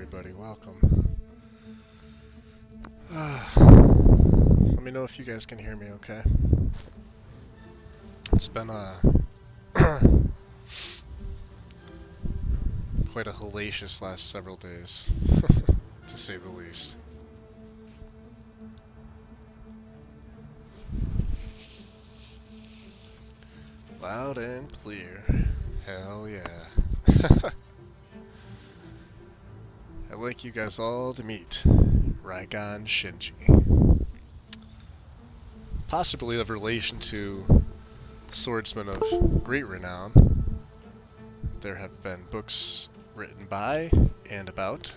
everybody, welcome. Let me know if you guys can hear me okay. It's been quite a hellacious last several days, to say the least. Loud and clear. Hell yeah. I'd like you guys all to meet Raigon Shinji. Possibly of relation to swordsmen of great renown. There have been books written by and about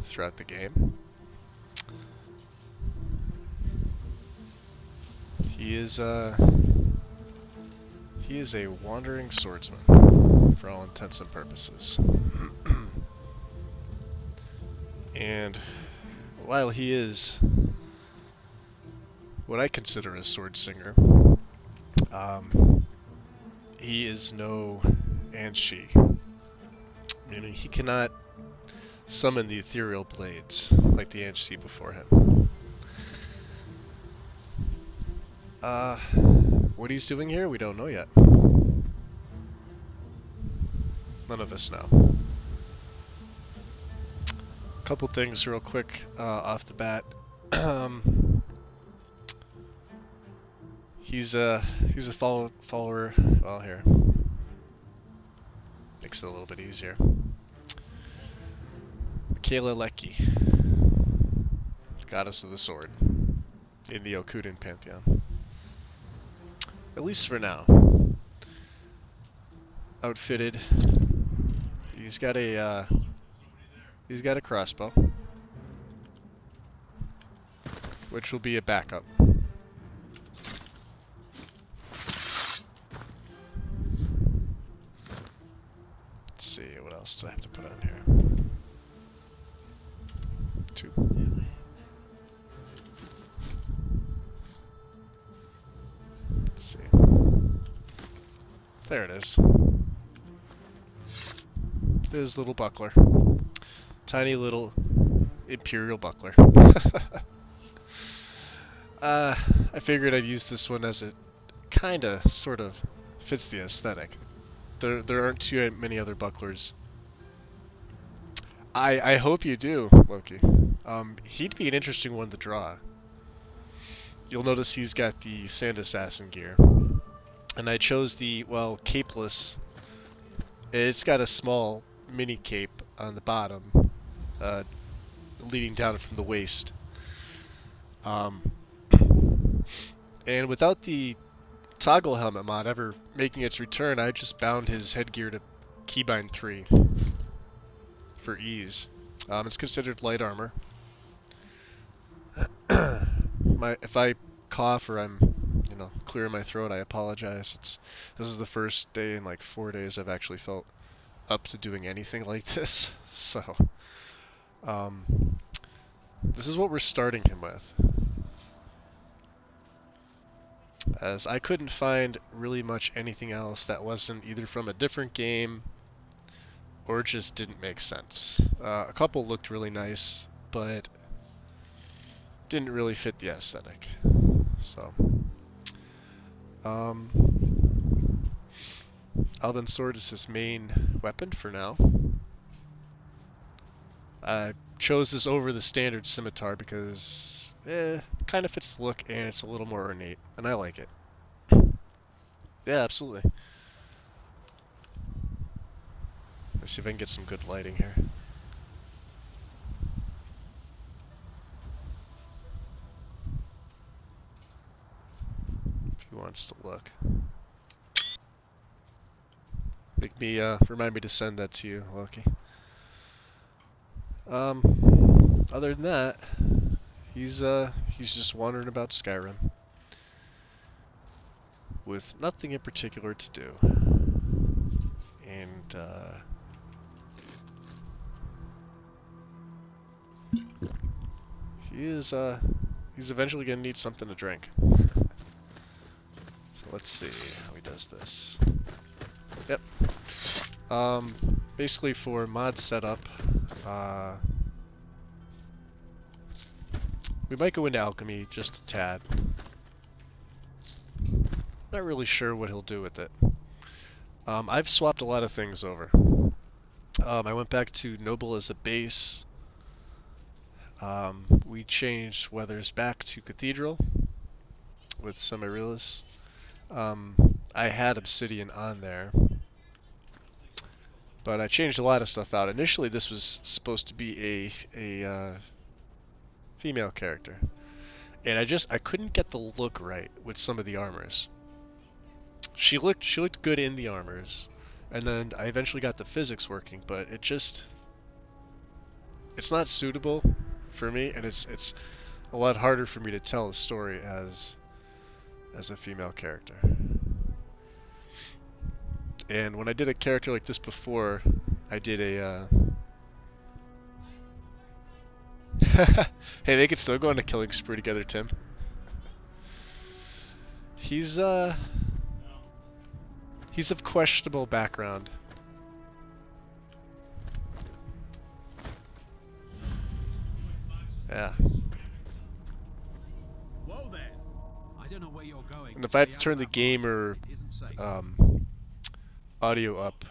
throughout the game. He is a wandering swordsman for all intents and purposes. And while he is what I consider a Swordsinger, he is no Anshi. Meaning he cannot summon the ethereal blades like the Anshi before him. What he's doing here, we don't know yet. None of us know. Couple things real quick off the bat. He's a follower. Well, here makes it a little bit easier. Michaela Leckie, goddess of the sword in the Okuden pantheon. At least for now. Outfitted. He's got a crossbow, which will be a backup. Let's see, what else do I have to put on here? 2. Let's see. There it is. His little buckler. Tiny little imperial buckler. I figured I'd use this one as it kinda, sort of, fits the aesthetic. There aren't too many other bucklers. I hope you do, Loki. He'd be an interesting one to draw. You'll notice he's got the Sand Assassin gear. And I chose the, well, capeless. It's got a small mini cape on the bottom, leading down from the waist. And without the toggle helmet mod ever making its return, I just bound his headgear to keybind 3 for ease. It's considered light armor. If I cough or I'm, clearing my throat, I apologize. This is the first day in like 4 days I've actually felt up to doing anything like this. So, this is what we're starting him with. As I couldn't find really much anything else that wasn't either from a different game or just didn't make sense. A couple looked really nice, but didn't really fit the aesthetic. So, Alban Sword is his main weapon for now. I chose this over the standard scimitar because it kind of fits the look and it's a little more ornate, and I like it. Yeah, absolutely. Let's see if I can get some good lighting here. If he wants to look. Remind me to send that to you, Loki. Other than that, he's just wandering about Skyrim with nothing in particular to do. And he's eventually gonna need something to drink. So let's see how he does this. Yep. basically for mod setup, we might go into alchemy just a tad. Not really sure what he'll do with it. I've swapped a lot of things over. I went back to noble as a base. We changed weathers back to cathedral with semi-realist. I had obsidian on there, but I changed a lot of stuff out. Initially, this was supposed to be a female character, and I couldn't get the look right with some of the armors. She looked good in the armors, and then I eventually got the physics working, but it's not suitable for me, and it's a lot harder for me to tell a story as a female character. And when I did a character like this before, I did a hey, they could still go on a killing spree together, Tim. He's of questionable background. Yeah. Whoa there. I don't know where you're going. And if I have to turn the game or audio up,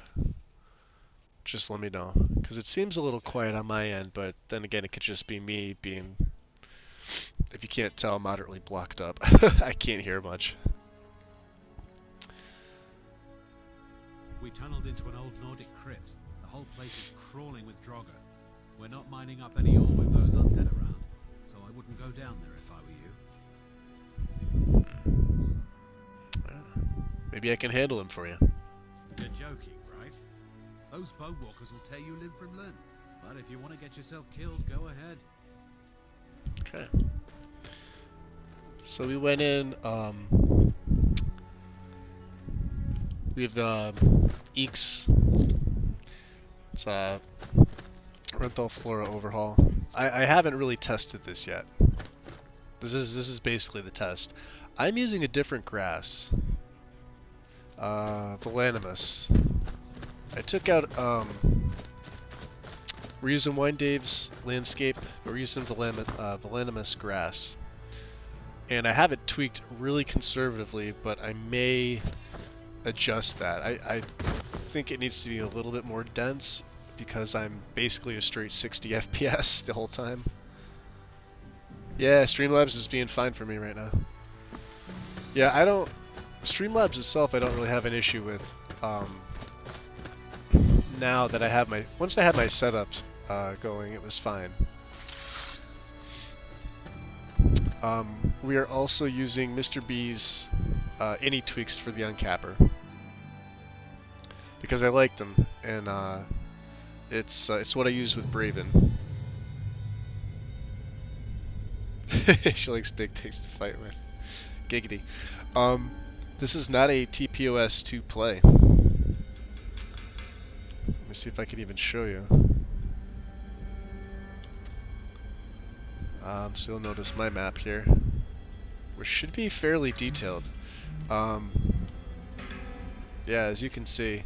just let me know. Because it seems a little quiet on my end, but then again, it could just be me being, if you can't tell, moderately blocked up. I can't hear much. We tunneled into an old Nordic crypt. The whole place is crawling with Draugr. We're not mining up any ore with those undead around, so I wouldn't go down there if I were you. Maybe I can handle him for you. You're joking, right? Those bowwalkers will tear you limb from limb. But if you want to get yourself killed, go ahead. Okay. So we went in, we have Eeks. It's a Renthal Flora overhaul. I haven't really tested this yet. This is basically the test. I'm using a different grass. Velanimus. I took out we're using Wine Dave's landscape, but we're using Velanimus grass. And I have it tweaked really conservatively, but I may adjust that. I think it needs to be a little bit more dense because I'm basically a straight 60 FPS the whole time. Yeah, Streamlabs is being fine for me right now. Yeah, Streamlabs itself I don't really have an issue with now that I have once I had my setups going, it was fine. We are also using Mr. B's any tweaks for the uncapper because I like them, and it's what I use with Braven. She likes big things to fight with. Giggity. This is not a TPOS 2 play. Let me see if I can even show you. So you'll notice my map here, which should be fairly detailed. Yeah, as you can see,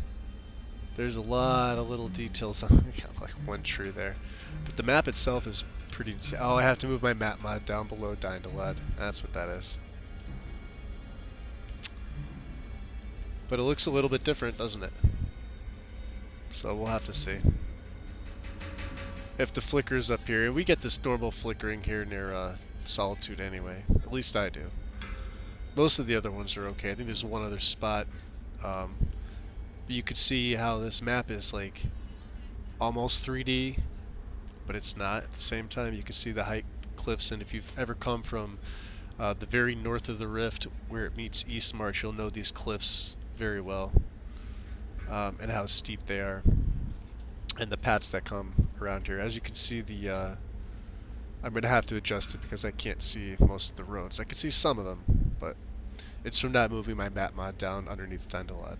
there's a lot of little details on like one tree there. But the map itself is pretty oh, I have to move my map mod down below Dying to Lead. That's what that is. But it looks a little bit different, doesn't it? So we'll have to see. If the flicker's up here, we get this normal flickering here near Solitude anyway. At least I do. Most of the other ones are okay. I think there's one other spot. But you could see how this map is like almost 3D, but it's not. At the same time, you can see the height cliffs, and if you've ever come from the very north of the rift where it meets East March, you'll know these cliffs very well, and how steep they are, and the paths that come around here. As you can see, I'm going to have to adjust it because I can't see most of the roads. I can see some of them, but it's from not moving my map mod down underneath Dying to Lead.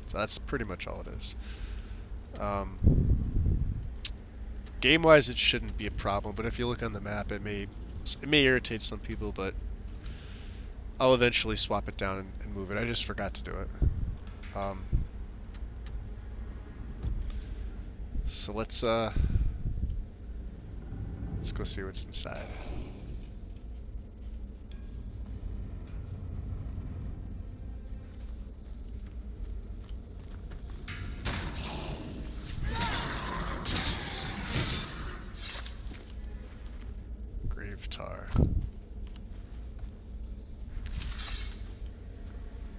So that's pretty much all it is. Game-wise, it shouldn't be a problem, but if you look on the map, it may irritate some people, but I'll eventually swap it down and move it. I just forgot to do it. So let's go see what's inside. Grave tar.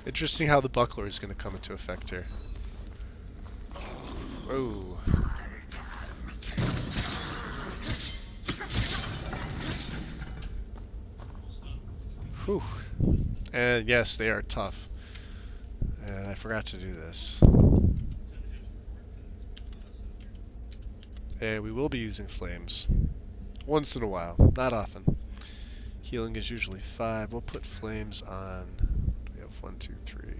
Interesting how the buckler is going to come into effect here. Whoa. Whew. And yes, they are tough. And I forgot to do this. And we will be using flames. Once in a while, not often. Healing is usually 5. We'll put flames on. We have 1, 2, 3,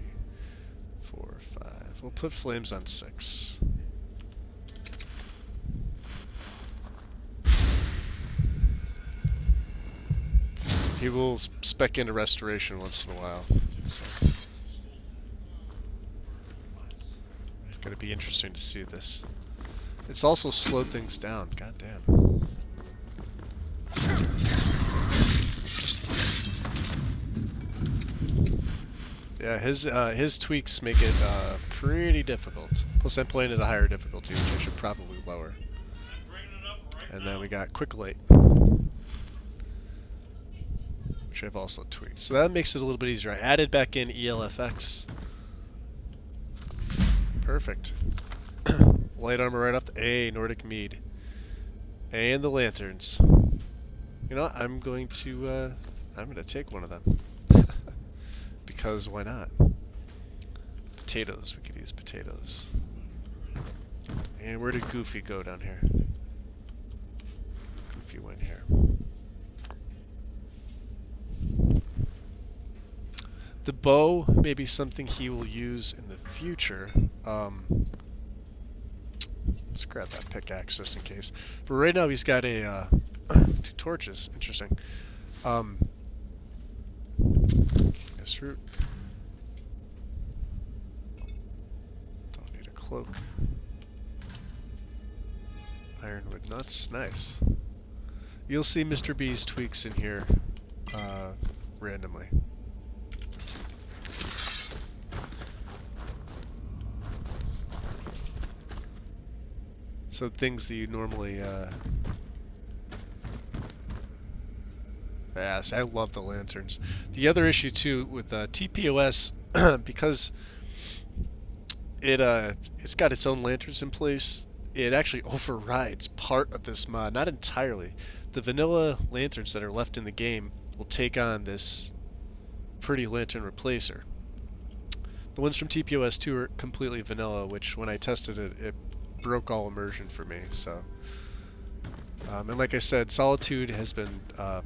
4, 5. We'll put flames on 6. He will spec into restoration once in a while. So it's going to be interesting to see this. It's also slowed things down. God damn. Yeah, his tweaks make it pretty difficult. Plus, I'm playing at a higher difficulty, which I should probably lower. And then we got Quick Light, which I've also tweaked. So that makes it a little bit easier. I added back in ELFX. Perfect. Light armor right off the Nordic Mead. And the lanterns. You know what? I'm going to take one of them. Because why not? Potatoes. We could use potatoes. And where did Goofy go down here? Goofy went here. The bow may be something he will use in the future. Let's grab that pickaxe just in case. But right now he's got a 2 torches. Interesting. This root. Don't need a cloak. Ironwood nuts. Nice. You'll see Mr. B's tweaks in here randomly. So things that you normally yes, I love the lanterns. The other issue too with TPOS, because it's got its own lanterns in place, it actually overrides part of this mod, not entirely. The vanilla lanterns that are left in the game will take on this pretty lantern replacer. The ones from TPOS 2 are completely vanilla, which when I tested it, it broke all immersion for me. So, and like I said, Solitude has been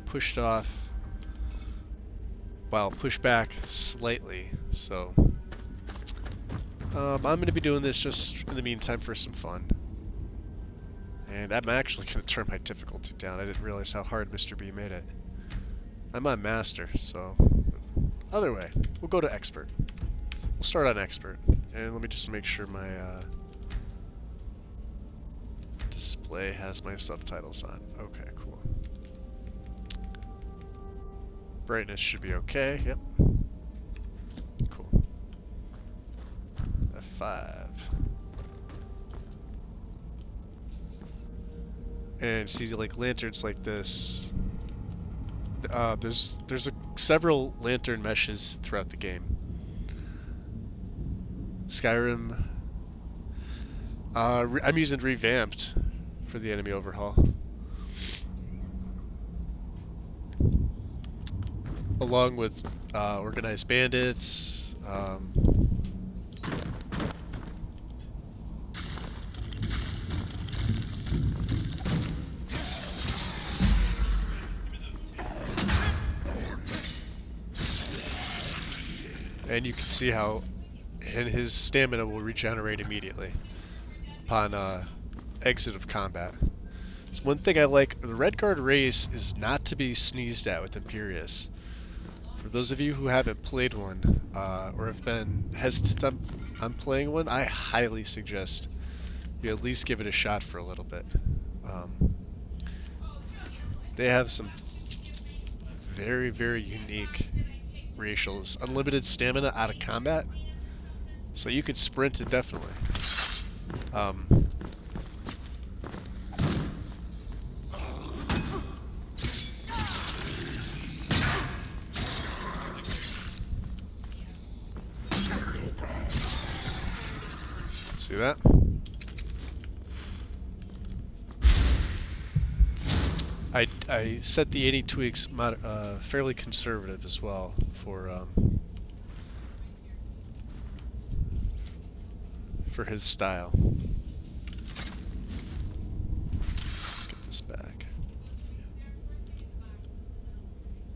pushed off, well, pushed back slightly. So, I'm going to be doing this just in the meantime for some fun. And I'm actually going to turn my difficulty down. I didn't realize how hard Mr. B made it. I'm on Master, so other way, we'll go to Expert. We'll start on Expert, and let me just make sure my display has my subtitles on. Okay, cool. Brightness should be okay. Yep. Cool. F5. And see, like lanterns like this. There's several lantern meshes throughout the game. Skyrim. I'm using Revamped for the enemy overhaul, along with Organized Bandits. And you can see how his stamina will regenerate immediately upon exit of combat. It's one thing I like. The Red Guard race is not to be sneezed at with Imperius. For those of you who haven't played one or have been hesitant on playing one, I highly suggest you at least give it a shot for a little bit. They have some very, very unique racials. Unlimited stamina out of combat, so you could sprint indefinitely. See that? I set the 80 tweaks fairly conservative as well for his style. Let's get this back.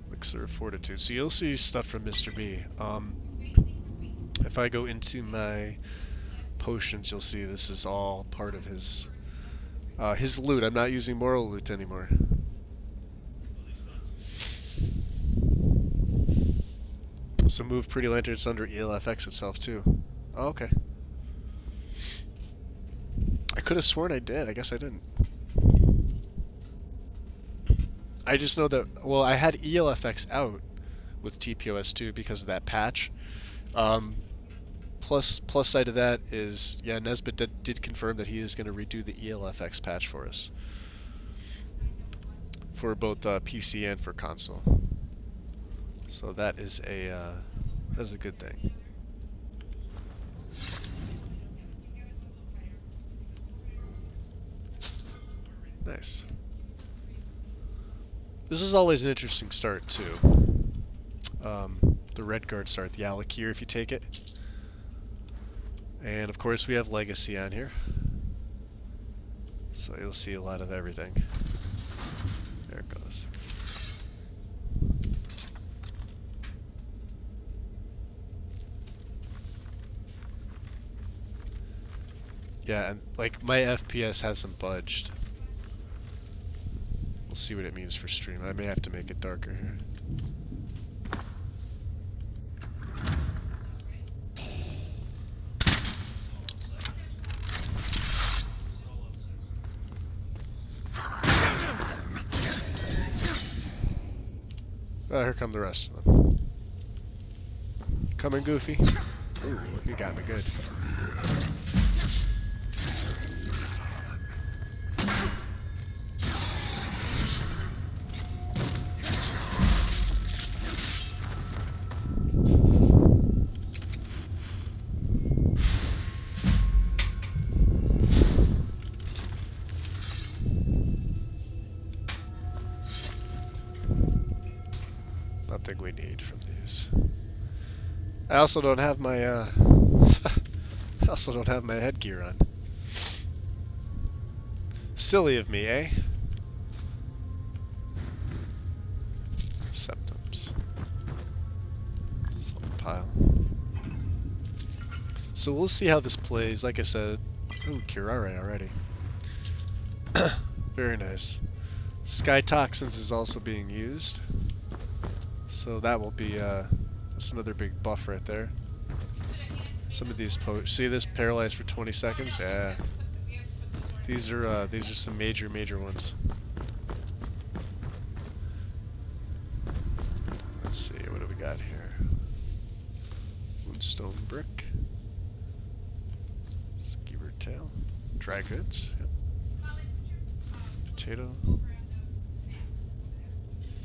Elixir of Fortitude. So you'll see stuff from Mr. B. If I go into my potions, you'll see this is all part of his loot. I'm not using moral loot anymore. So move Pretty Lanterns under ELFX itself too. Oh, okay. I could have sworn I did. I guess I didn't. I just know that, well, I had ELFX out with TPOS2 because of that patch. Plus side of that is, yeah, Nesbitt did confirm that he is going to redo the ELFX patch for us. For both PC and for console. So that is a good thing. Nice. This is always an interesting start too. The red guard start, the Alakir if you take it. And of course we have Legacy on here. So you'll see a lot of everything. There it goes. Yeah, and like my FPS hasn't budged. We'll see what it means for stream. I may have to make it darker here. Oh, here come the rest of them. Coming, Goofy. Ooh, you got me good. Nothing we need from these. I also don't have my I also don't have my headgear on. Silly of me, eh? Septums. Salt pile. So we'll see how this plays. Like I said, ooh, Curare already. Very nice. Sky Toxins is also being used. So that will be, that's another big buff right there. Some of these see this paralyzed for 20 seconds? Yeah. These are some major ones. Let's see, what do we got here? Moonstone Brick. Skeever Tail. Dry Goods. Yep. Potato.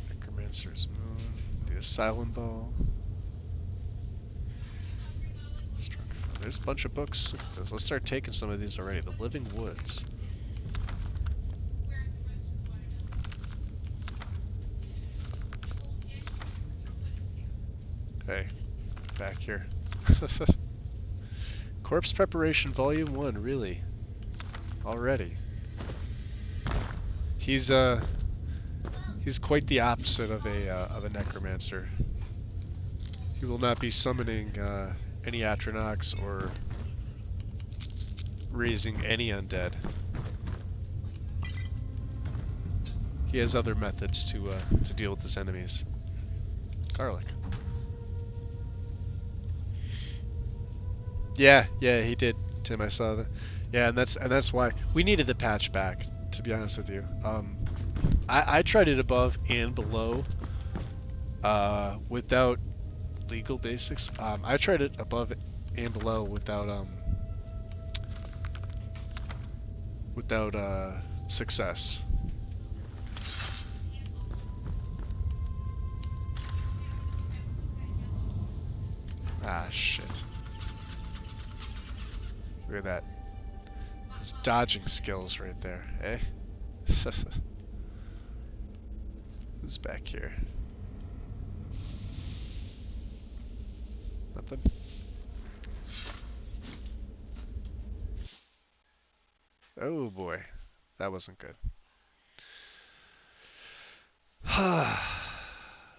Necromancer's Moon. The Asylum Ball. There's a bunch of books. Look at this. Let's start taking some of these already. The Living Woods. Hey, back here. Corpse Preparation Volume 1, really? Already. He's quite the opposite of a necromancer. He will not be summoning any Atronox or raising any undead. He has other methods to deal with his enemies. Garlic. Yeah, he did, Tim. I saw that. Yeah, and that's why we needed the patch back. To be honest with you, I tried it above and below, without legal basics. I tried it above and below without success. Ah, shit. Look at that. His dodging skills right there, eh? Who's back here? Nothing? Oh boy. That wasn't good.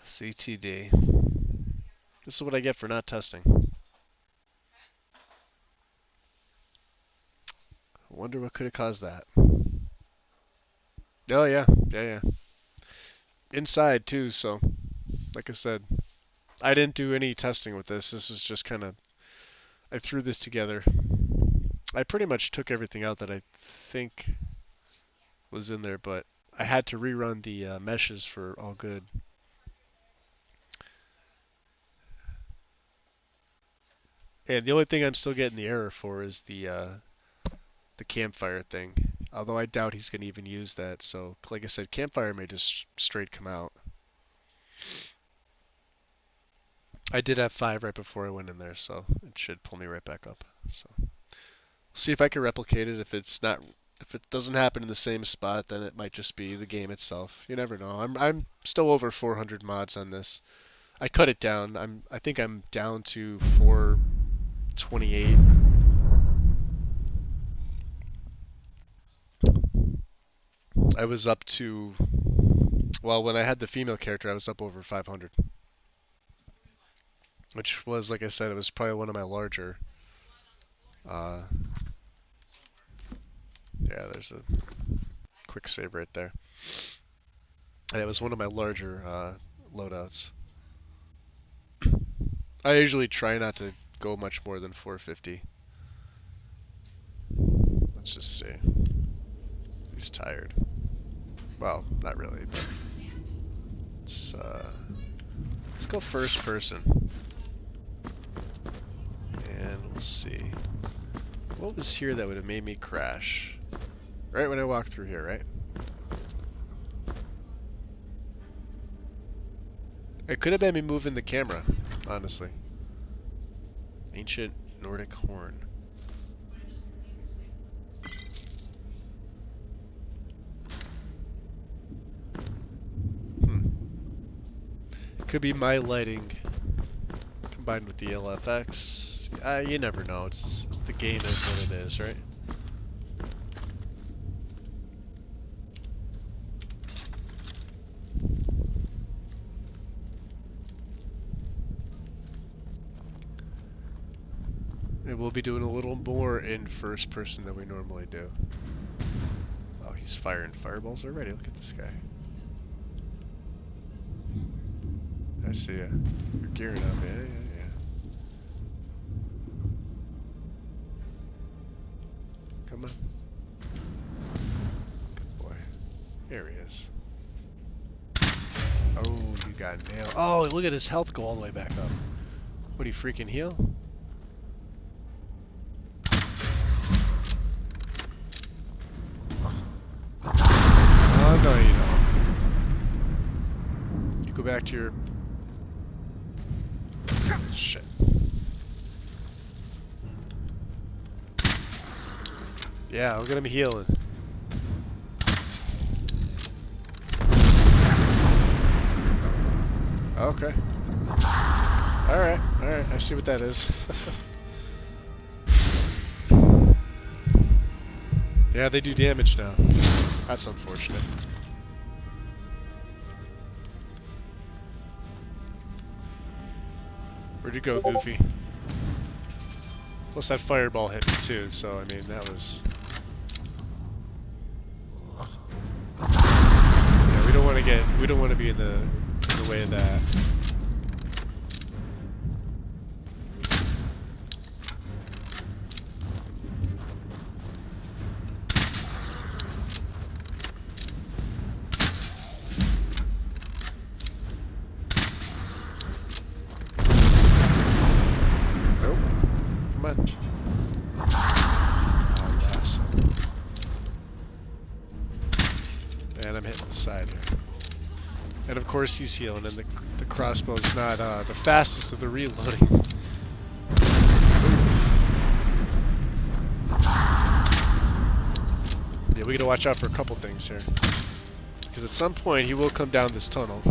CTD. This is what I get for not testing. I wonder what could have caused that. Oh yeah, yeah. Inside too, so like I said, I didn't do any testing with this. This was just kind of, I threw this together. I pretty much took everything out that I think was in there, but I had to rerun the meshes for all good. And the only thing I'm still getting the error for is the campfire thing. Although I doubt he's going to even use that. So, like I said, campfire may just straight come out. I did have 5 right before I went in there, so it should pull me right back up. So, see if I can replicate it. If it doesn't happen in the same spot, then it might just be the game itself. You never know. I'm still over 400 mods on this. I cut it down. I think I'm down to 428. I was up to, well, when I had the female character, I was up over 500. Which was, like I said, it was probably one of my larger. Yeah, there's a quick save right there. And it was one of my larger loadouts. I usually try not to go much more than 450. Let's just see. He's tired. Well, not really, but let's go first person. And we'll see. What was here that would have made me crash? Right when I walked through here, right? It could have been me moving the camera, honestly. Ancient Nordic horn. Could be my lighting combined with the LFX. You never know. It's the game is what it is, right? And we'll be doing a little more in first person than we normally do. Oh, he's firing fireballs already. Look at this guy. I see ya. You're gearing up. Yeah. Come on. Good boy. There he is. Oh, you got nailed. Oh, look at his health go all the way back up. What, he freaking heal? Oh, no, you don't. You go back to your... Shit. Yeah, look at him healing. Okay. Alright, I see what that is. Yeah, they do damage now. That's unfortunate. Where'd you go, Goofy? Plus that fireball hit me too, so I mean that was... Yeah, we don't want to be in the way of that. on. Oh, yes. And I'm hitting the side here. And of course he's healing, and the crossbow's not the fastest of the reloading. Yeah, we gotta watch out for a couple things here. Because at some point he will come down this tunnel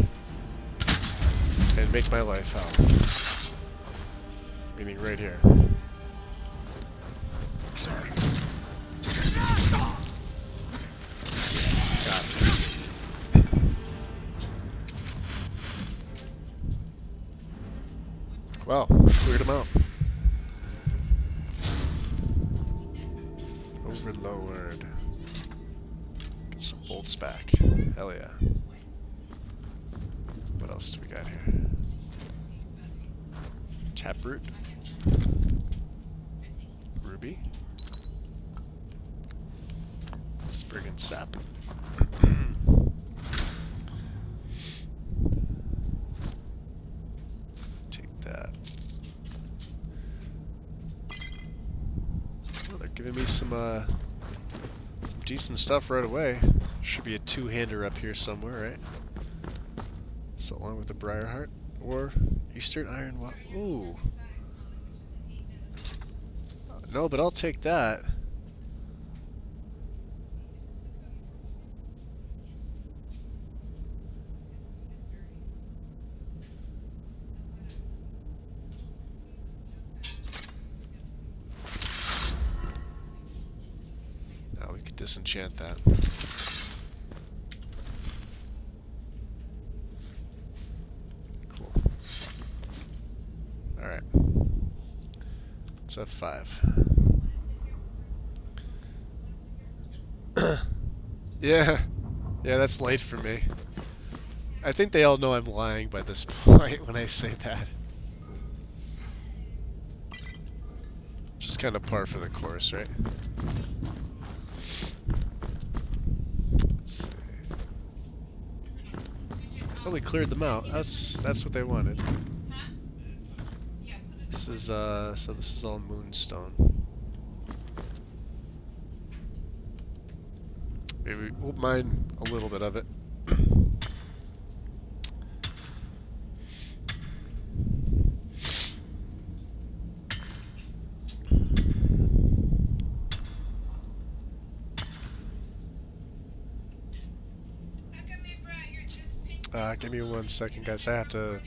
and make my life hell. Meaning right here. Got it. Well, cleared him out. Overlord. Get some bolts back. Hell yeah. What else do we got here? Taproot. Ruby. Sprig and sap. Take that. Well, they're giving me some decent stuff right away. Should be a two-hander up here somewhere, right? So along with the Briarheart or Eastern Iron. Ooh. No, but I'll take that. Now we could disenchant that. Cool. Alright. Let's have 5. Yeah, that's late for me. I think they all know I'm lying by this point when I say that. Just kind of par for the course, right? Let's see. Oh, we cleared them out. That's what they wanted. This is so this is all moonstone. Maybe we'll mine a little bit of it. Give me 1 second, guys. I'm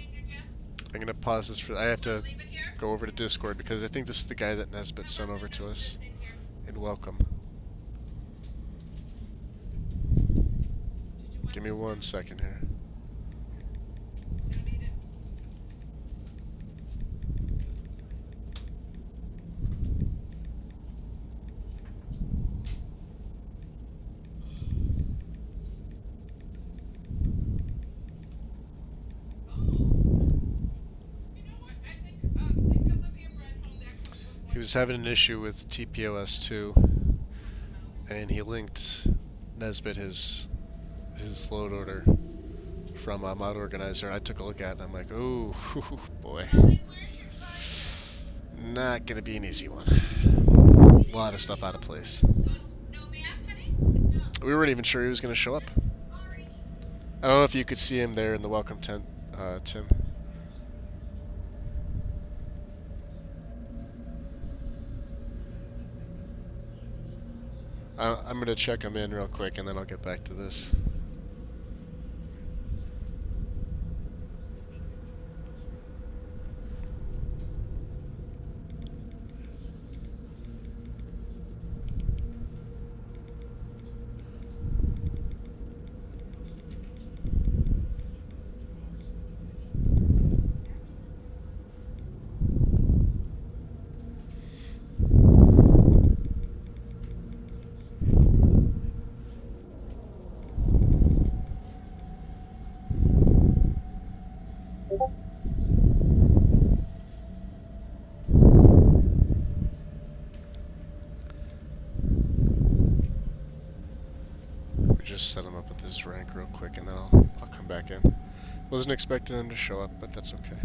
gonna pause this I have to go over to Discord because I think this is the guy that Nesbit sent over to us. And welcome. Give me 1 second here. He was having an issue with TPOS2, and he linked Nesbit his load order from Mod Organizer. I took a look at it and I'm like, ooh, boy. Not gonna be an easy one. A lot of stuff out of place. We weren't even sure he was gonna show up. I don't know if you could see him there in the welcome tent, Tim. I'm gonna check him in real quick and then I'll get back to this. Just set him up with his rank real quick and then I'll come back in. Wasn't expecting him to show up, but that's okay.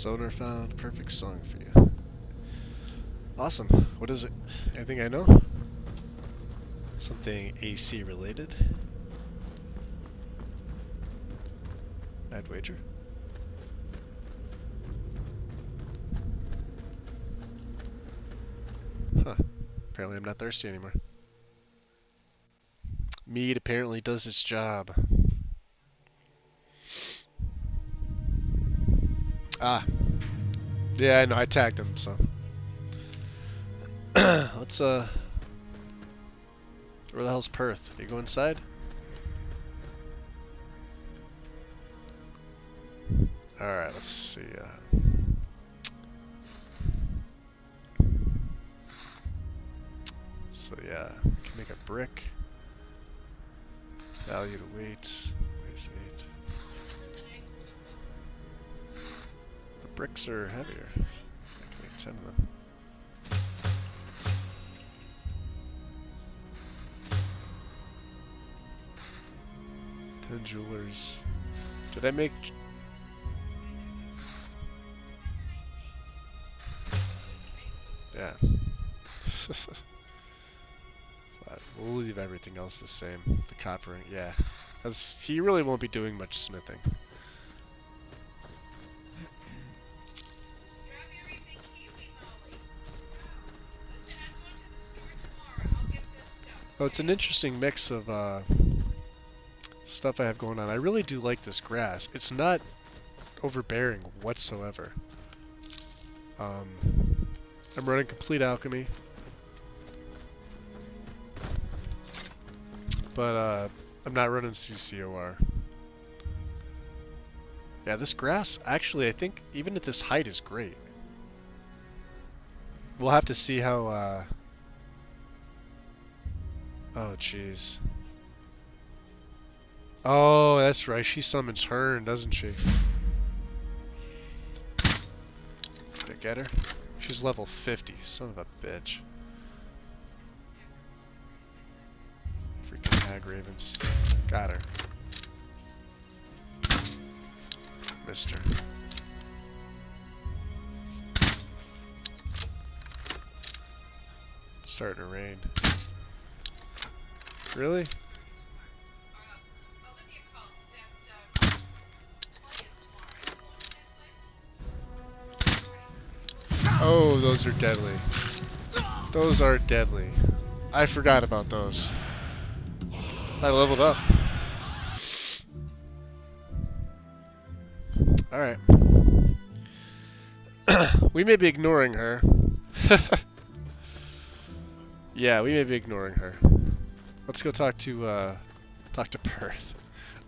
Stoner found. Perfect song for you. Awesome. What is it? Anything I know? Something AC related? I'd wager. Huh. Apparently I'm not thirsty anymore. Mead apparently does its job. Ah. Yeah, I know, I tagged him, so. Let's, where the hell's Perth? Do you go inside? Alright, let's see, so yeah, we can make a brick. Value to weight. Weighs 8. The bricks are heavier. I can make 10 of them. Jewelers. Did I make... Yeah. We'll leave everything else the same. The coppering, yeah. Because he really won't be doing much smithing. Oh, it's an interesting mix of stuff I have going on. I really do like this grass. It's not overbearing whatsoever. I'm running complete alchemy. But I'm not running CCOR. Yeah, this grass, actually, I think even at this height is great. We'll have to see how, oh, jeez. Oh, that's right. She summons Hearn, doesn't she? Did I get her? She's level 50. Son of a bitch. Freaking hag ravens. Got her. Missed her. It's starting to rain. Really? Oh, those are deadly. Those are deadly. I forgot about those. I leveled up. Alright. We may be ignoring her. Yeah, we may be ignoring her. Let's go talk to Perth.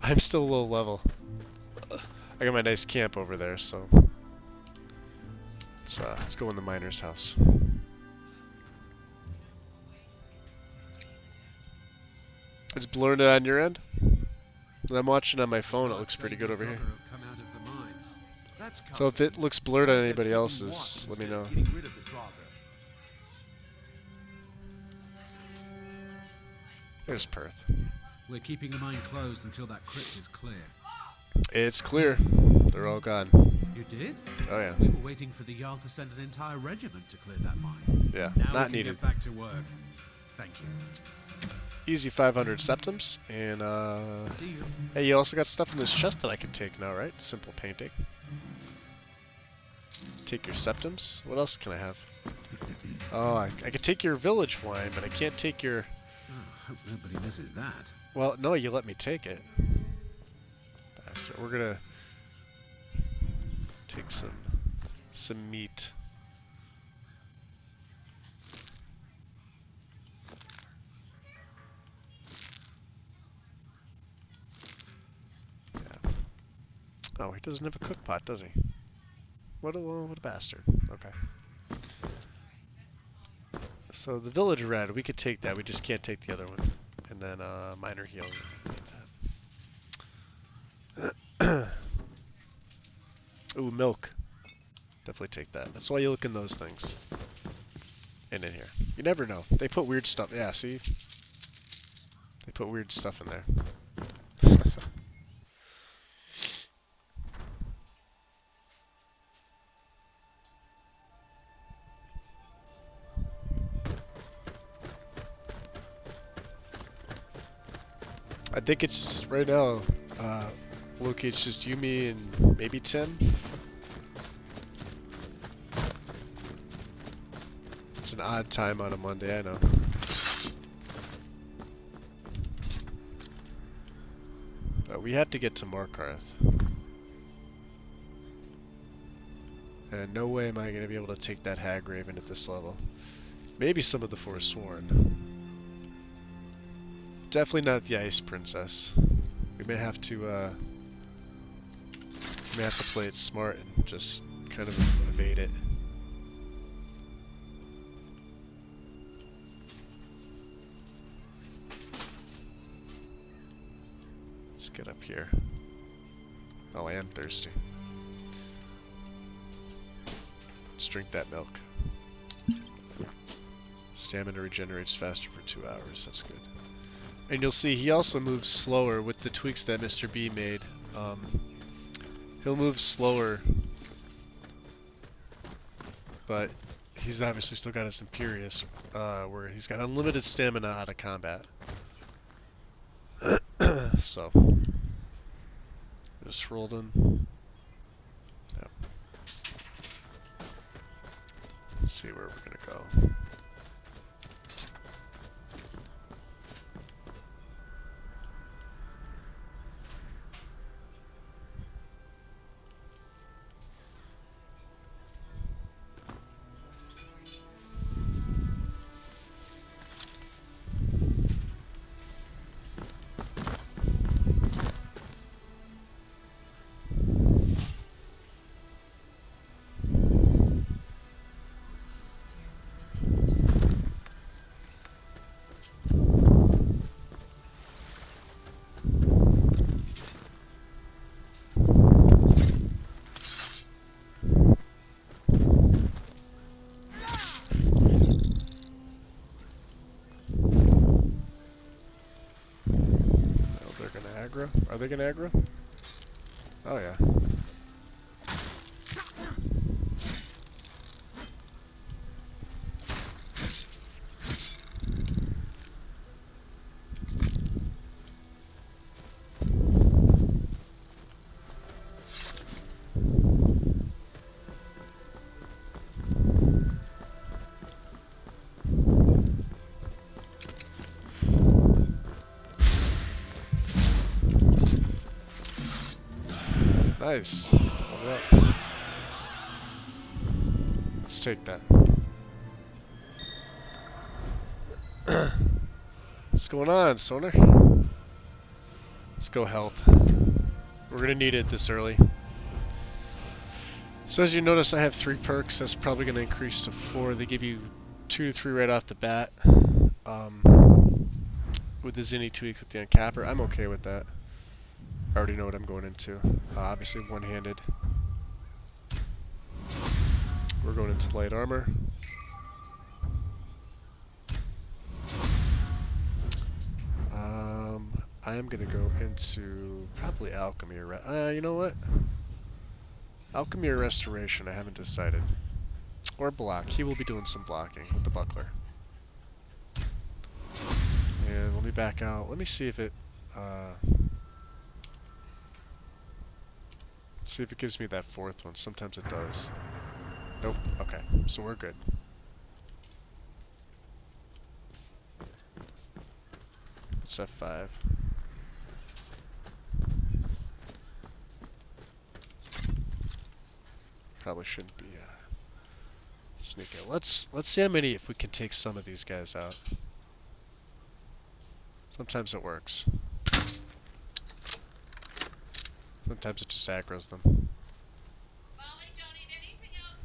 I'm still low level. I got my nice camp over there, so let's go in the miner's house. It's blurred on your end? When I'm watching on my phone, it looks pretty good over here. So if it looks blurred on anybody else's, let me know. There's Perth. We're keeping the mine closed until that crypt is clear. It's clear. They're all gone. You did? Oh yeah. We were waiting for the Jarl to send an entire regiment to clear that mine. Yeah, now not we can needed. Get back to work. Thank you. Easy 500 septums, and See you. hey, you also got stuff in this chest that I can take now, right? Simple painting. Take your septums. What else can I have? Oh, I could take your village wine, but I can't take your... Oh, hope nobody misses that. Well, no, you let me take it. So we're gonna take some meat. Yeah. Oh, he doesn't have a cook pot, does he? What a bastard. Okay. So the village red, we could take that. We just can't take the other one. And then minor healing. Ooh, milk. Definitely take that. That's why you look in those things. And in here. You never know. They put weird stuff. Yeah, see? They put weird stuff in there. I think it's right now, Loki, it's just you, me, and maybe Tim. It's an odd time on a Monday, I know. But we have to get to Markarth. And no way am I going to be able to take that Hag Raven at this level. Maybe some of the Forsworn. Definitely not the Ice Princess. We may have to play it smart and just kind of evade it. Let's get up here. Oh, I am thirsty. Let's drink that milk. Stamina regenerates faster for 2 hours. That's good. And you'll see he also moves slower with the tweaks that Mr. B made. He'll move slower, but he's obviously still got his Imperious, where he's got unlimited stamina out of combat. So, just rolled in. Yep. Let's see where we're gonna go. Are they gonna aggro? Oh yeah. Nice. Well, let's take that. What's going on, Sonar? Let's go health. We're gonna need it this early. So as you notice, I have 3 perks. That's probably gonna increase to 4. They give you 2 to 3 right off the bat. With the Zinni tweak with the uncapper, I'm okay with that. I already know what I'm going into. Obviously one-handed. We're going into light armor. I am gonna go into probably alchemy or you know what? Alchemy or restoration, I haven't decided. Or block. He will be doing some blocking with the buckler. And let me back out. Let me see if it see if it gives me that 4th one. Sometimes it does. Nope. Okay. So we're good. It's F5. Probably shouldn't be sneaking. Let's see how many, if we can take some of these guys out. Sometimes it works. Sometimes it just aggro's them. Molly, don't eat anything else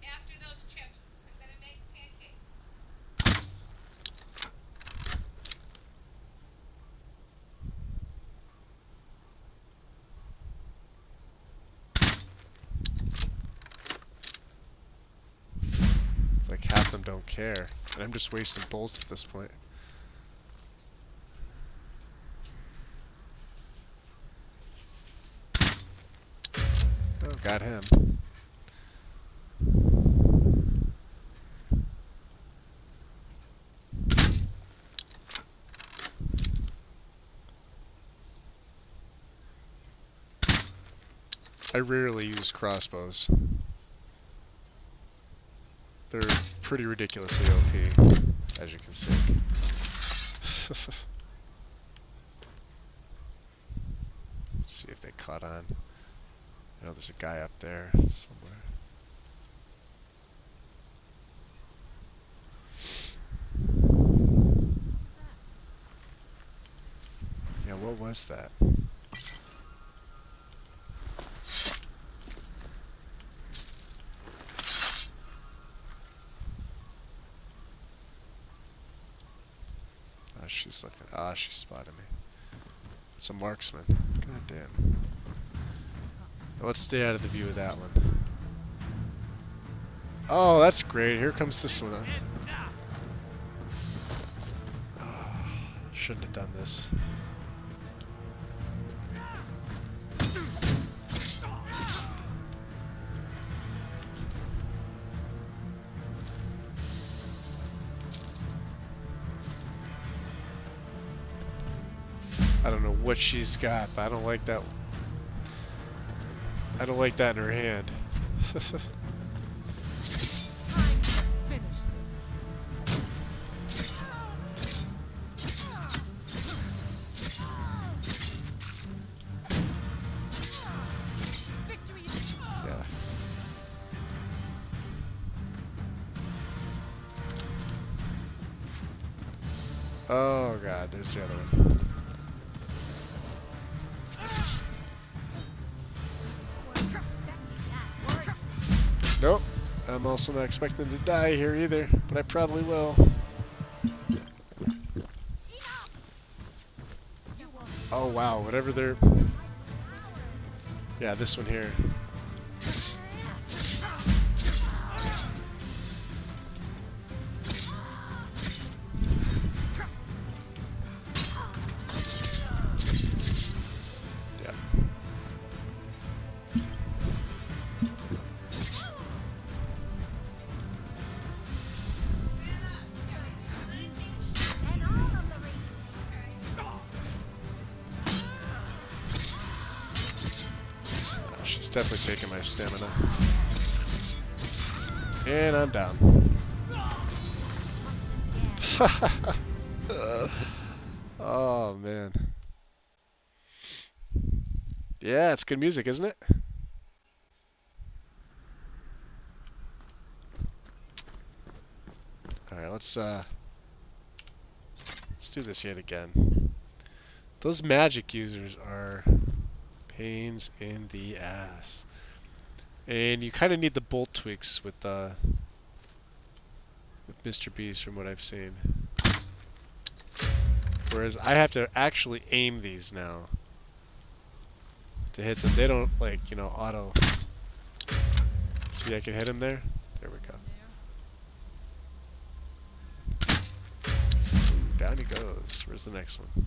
after those chips. I'm gonna make pancakes. It's like half them don't care. And I'm just wasting bolts at this point. Oh, got him. I rarely use crossbows. They're pretty ridiculously OP, as you can see. Let's see if they caught on. I know there's a guy up there somewhere. Yeah, what was that? Oh, she's looking. Ah, she spotted me. It's a marksman. God damn. Let's stay out of the view of that one. Oh, that's great. Here comes this one. Oh, shouldn't have done this. I don't know what she's got, but I don't like that. I don't like that in her hand. Time to finish this. Victory is Yeah. Oh god, there's the other one. Nope. I'm also not expecting to die here either, but I probably will. Oh wow, whatever they're... Yeah, this one here. Yep. She's definitely taking my stamina. And I'm down. Oh man. Yeah, it's good music, isn't it? Alright, let's do this yet again. Those magic users are pains in the ass. And you kind of need the bolt tweaks with Mr. Beast from what I've seen. Whereas I have to actually aim these now to hit them. They don't, like, you know, auto. See, I can hit him there? There we go. Down he goes. Where's the next one?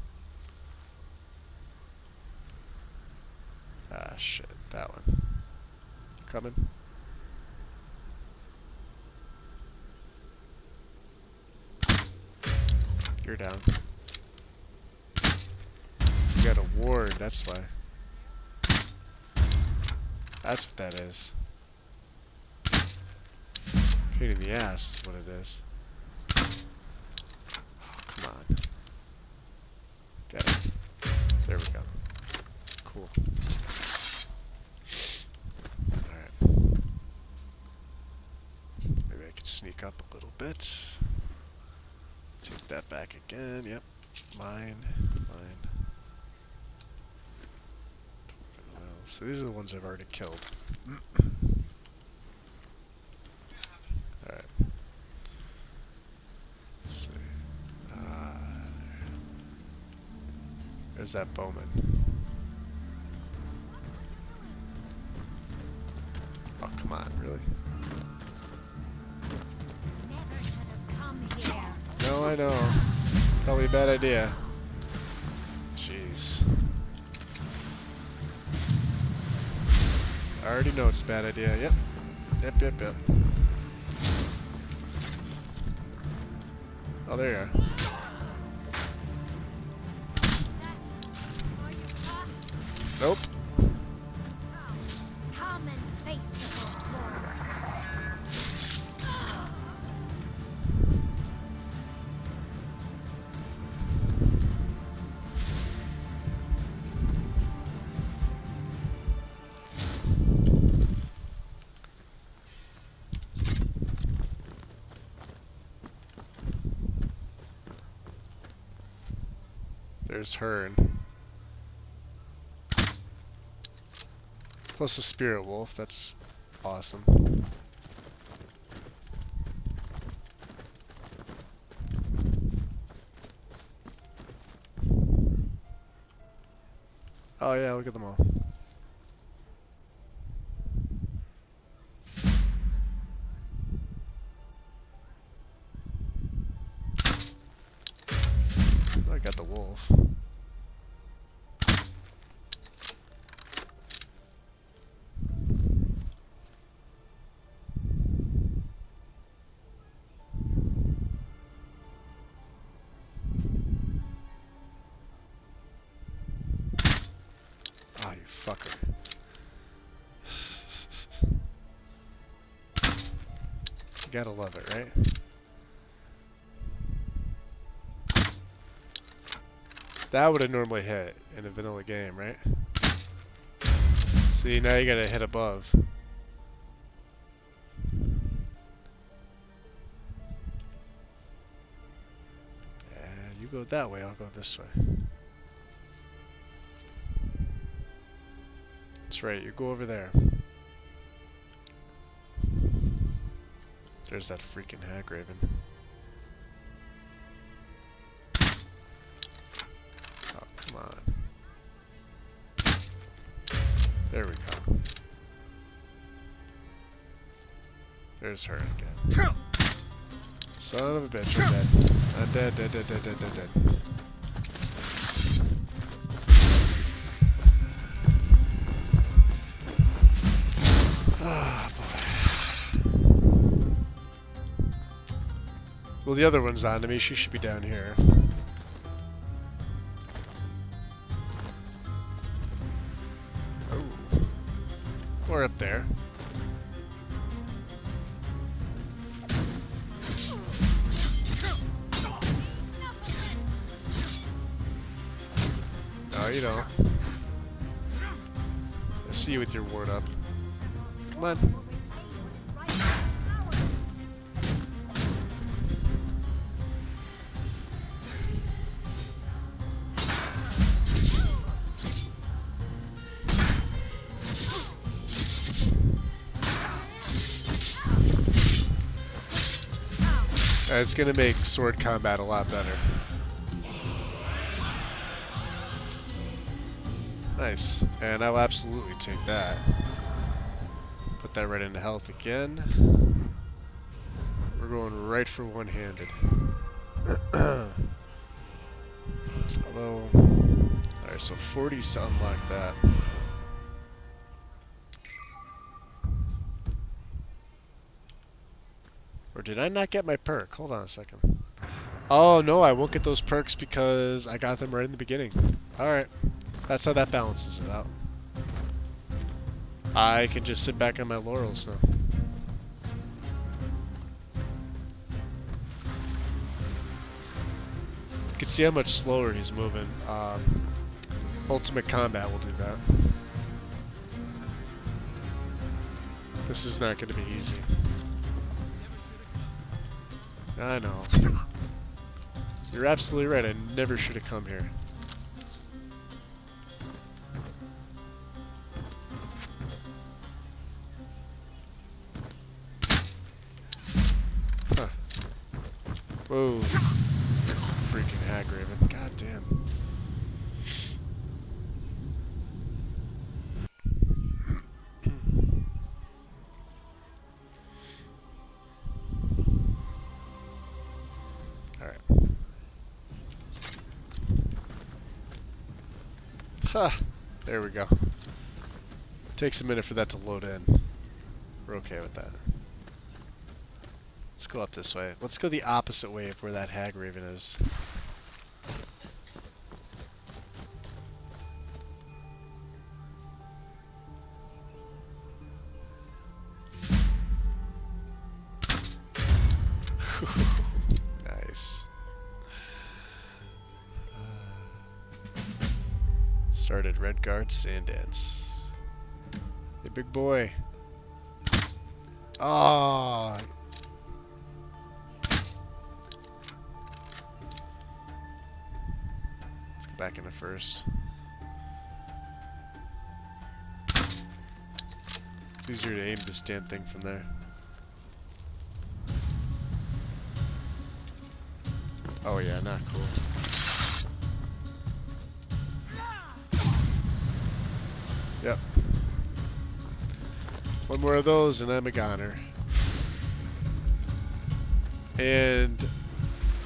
Ah, shit. That one. Coming. You're down. You got a ward, that's why. That's what that is. Pain in the ass is what it is. Oh, come on. Get it. There we go. Cool. Alright. Maybe I could sneak up a little bit. Take that back again. Yep. Mine. So these are the ones I've already killed. Alright. Let's see. There's that bowman. Oh, come on, really? never should have come here. No, I know. Probably a bad idea. Jeez. I already know it's a bad idea. Yep. Yep. Oh, there you are. Nope. There's Hearn. Plus the Spirit Wolf, that's awesome. Oh yeah, look at them all. I got the wolf. Oh, you fucker. You gotta love it, right? That would have normally hit in a vanilla game, right? See, now you gotta hit above. And you go that way, I'll go this way. That's right, you go over there. There's that freaking Hagraven. Oh, come on. There we go. There's her again. Son of a bitch, I'm dead. I'm dead, dead, dead, dead, dead, dead, dead. Ah, boy. Well, the other one's on to me. She should be down here. Oh. Or up there. No, you don't. I see you with your ward up. Come on. It's gonna make sword combat a lot better. Nice. And I'll absolutely take that. Put that right into health again. We're going right for one-handed. Although... Alright, so 40's to unlock that. Or did I not get my perk? Hold on a second. Oh, no, I won't get those perks because I got them right in the beginning. Alright. That's how that balances it out. I can just sit back on my laurels now. You can see how much slower he's moving. Ultimate Combat will do that. This is not going to be easy. I know. You're absolutely right. I never should have come here. Huh. Whoa. There's the freaking Hagraven. God damn. Huh. There we go. Takes a minute for that to load in. We're okay with that. Let's go up this way. Let's go the opposite way of where that Hagraven is. Nice. Started Redguard Sanddance. Hey, big boy. Ah. Oh. Let's go back into first. It's easier to aim this damn thing from there. Oh yeah, not cool. Yep. One more of those and I'm a goner. And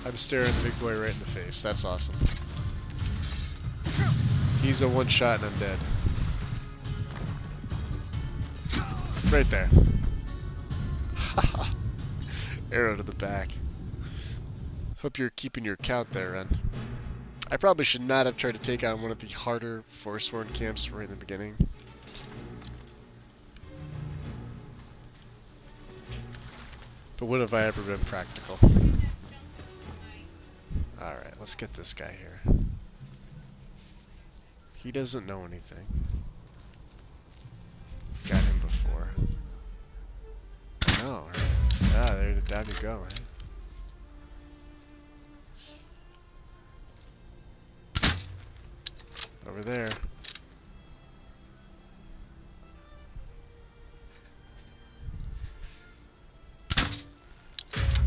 I'm staring the big boy right in the face. That's awesome. He's a one shot and I'm dead. Right there. Arrow to the back. Hope you're keeping your count there, Ren. I probably should not have tried to take on one of the harder Forsworn camps right in the beginning. But would have I ever been practical? Alright, let's get this guy here. He doesn't know anything. Got him before. No, right? Ah, there, down you go, eh? Over there.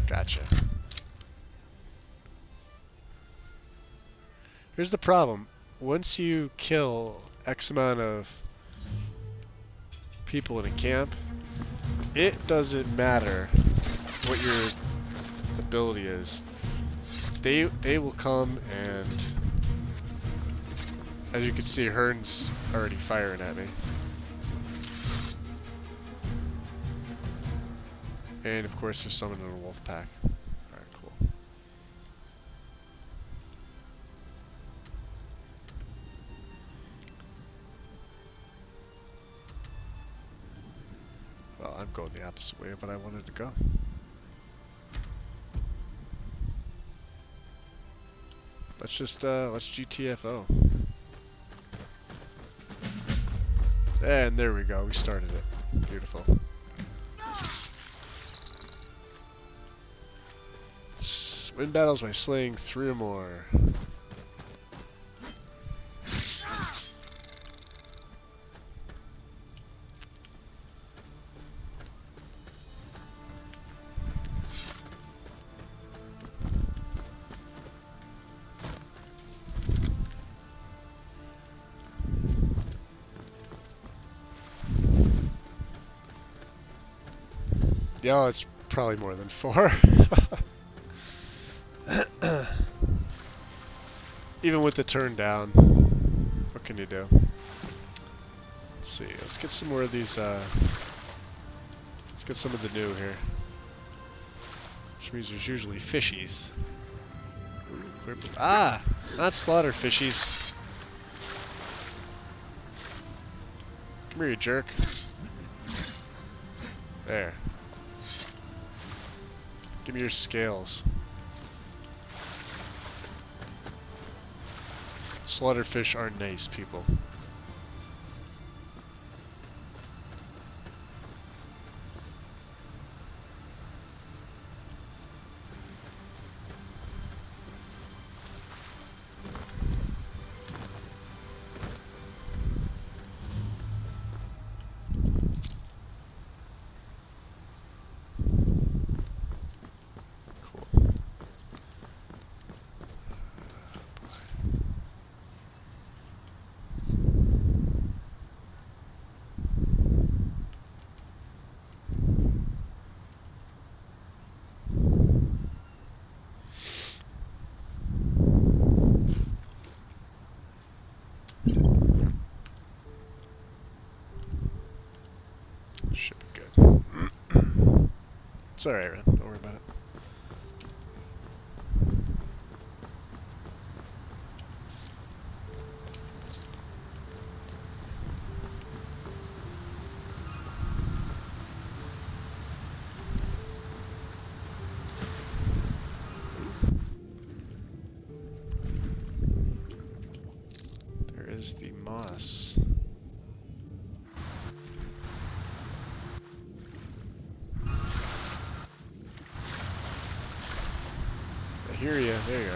Gotcha. Here's the problem. Once you kill X amount of people in a camp, it doesn't matter what your ability is. They will come and, as you can see, Hearn's already firing at me. And of course there's someone in a wolf pack. Alright, cool. Well, I'm going the opposite way, but I wanted to go. Let's just, let's GTFO. And there we go, we started it. Beautiful. Win battles by slaying 3 or more. Yeah, it's probably more than 4. Even with the turn down, what can you do? Let's see, let's get some more of these, let's get some of the new here. Which means there's usually fishies. Ah! Not slaughter fishies. Come here, you jerk. There. Give me your scales. Slaughterfish are nice people. It's alright, Ren. Don't worry about it. There is the moss. I hear ya. There you are.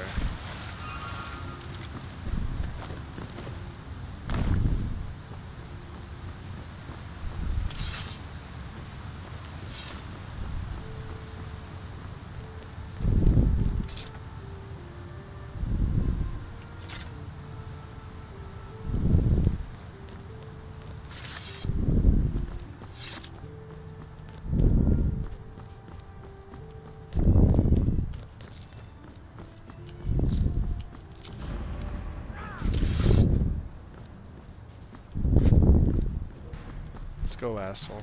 Go, asshole.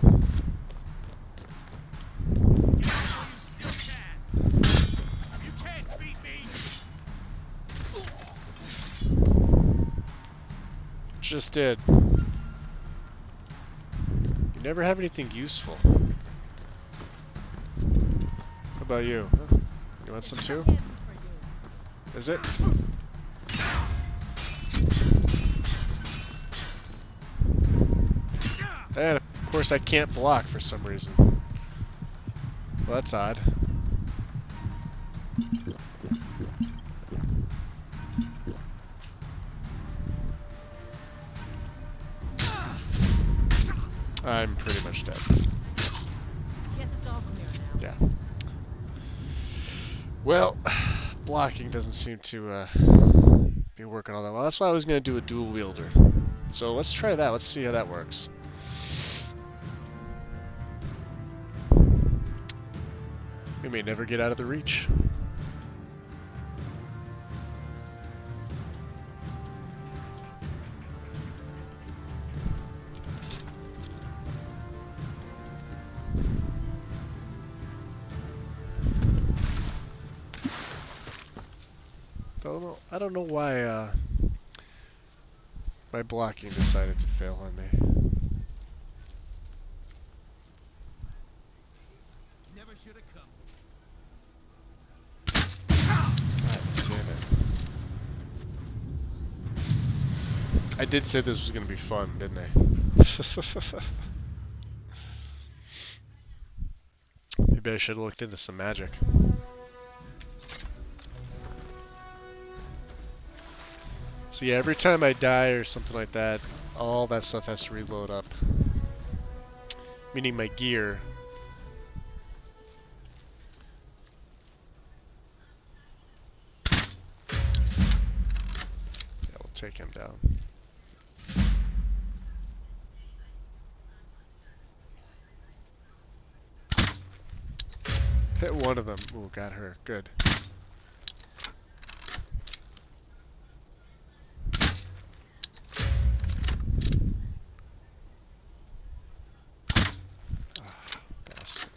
Just did. You never have anything useful. What about you? Huh? You want some too? Is it? And of course I can't block for some reason. Well, that's odd. I'm pretty much dead. Guess it's all clear now. Yeah. Well, blocking doesn't seem to be working all that well. That's why I was going to do a dual wielder. So let's try that. Let's see how that works. We may never get out of the reach. I don't know why my blocking decided to fail on me. Never should have come. God damn it. I did say this was going to be fun, didn't I? Maybe I should have looked into some magic. So yeah, every time I die or something like that, all that stuff has to reload up. Meaning my gear. Yeah, we'll take him down. Hit one of them. Ooh, got her. Good. Bastard.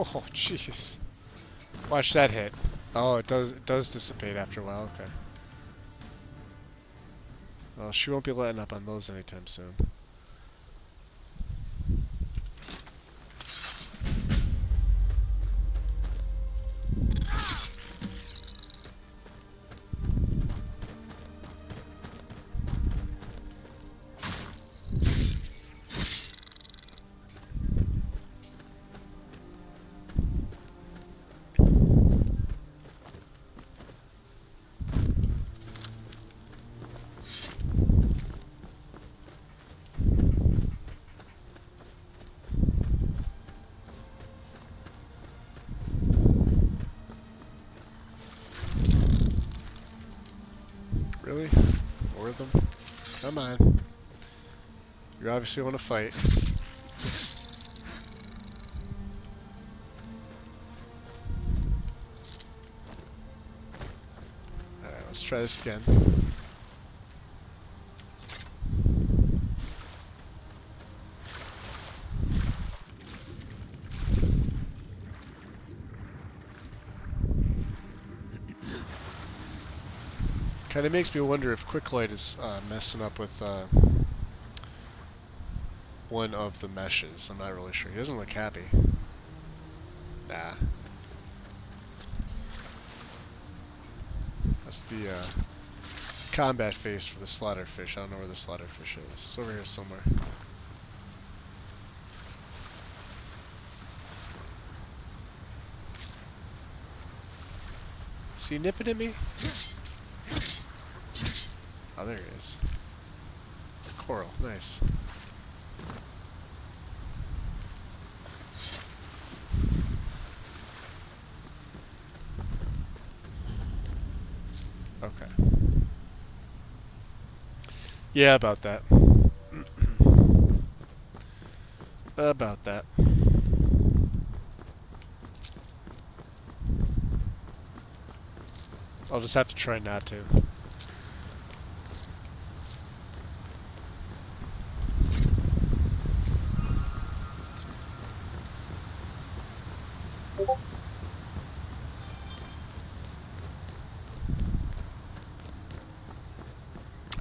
Oh, jeez. Watch that hit. Oh, it does dissipate after a while. Okay. Well, she won't be letting up on those anytime soon. Really? More of them? Come on. You obviously want to fight. Alright, let's try this again. Kind of makes me wonder if Quicklight is messing up with one of the meshes. I'm not really sure. He doesn't look happy. Nah. That's the combat face for the slaughterfish. I don't know where the slaughterfish is. It's over here somewhere. Is he nipping at me? Oh, there he is. Coral, nice. Okay. Yeah, about that. About that. I'll just have to try not to.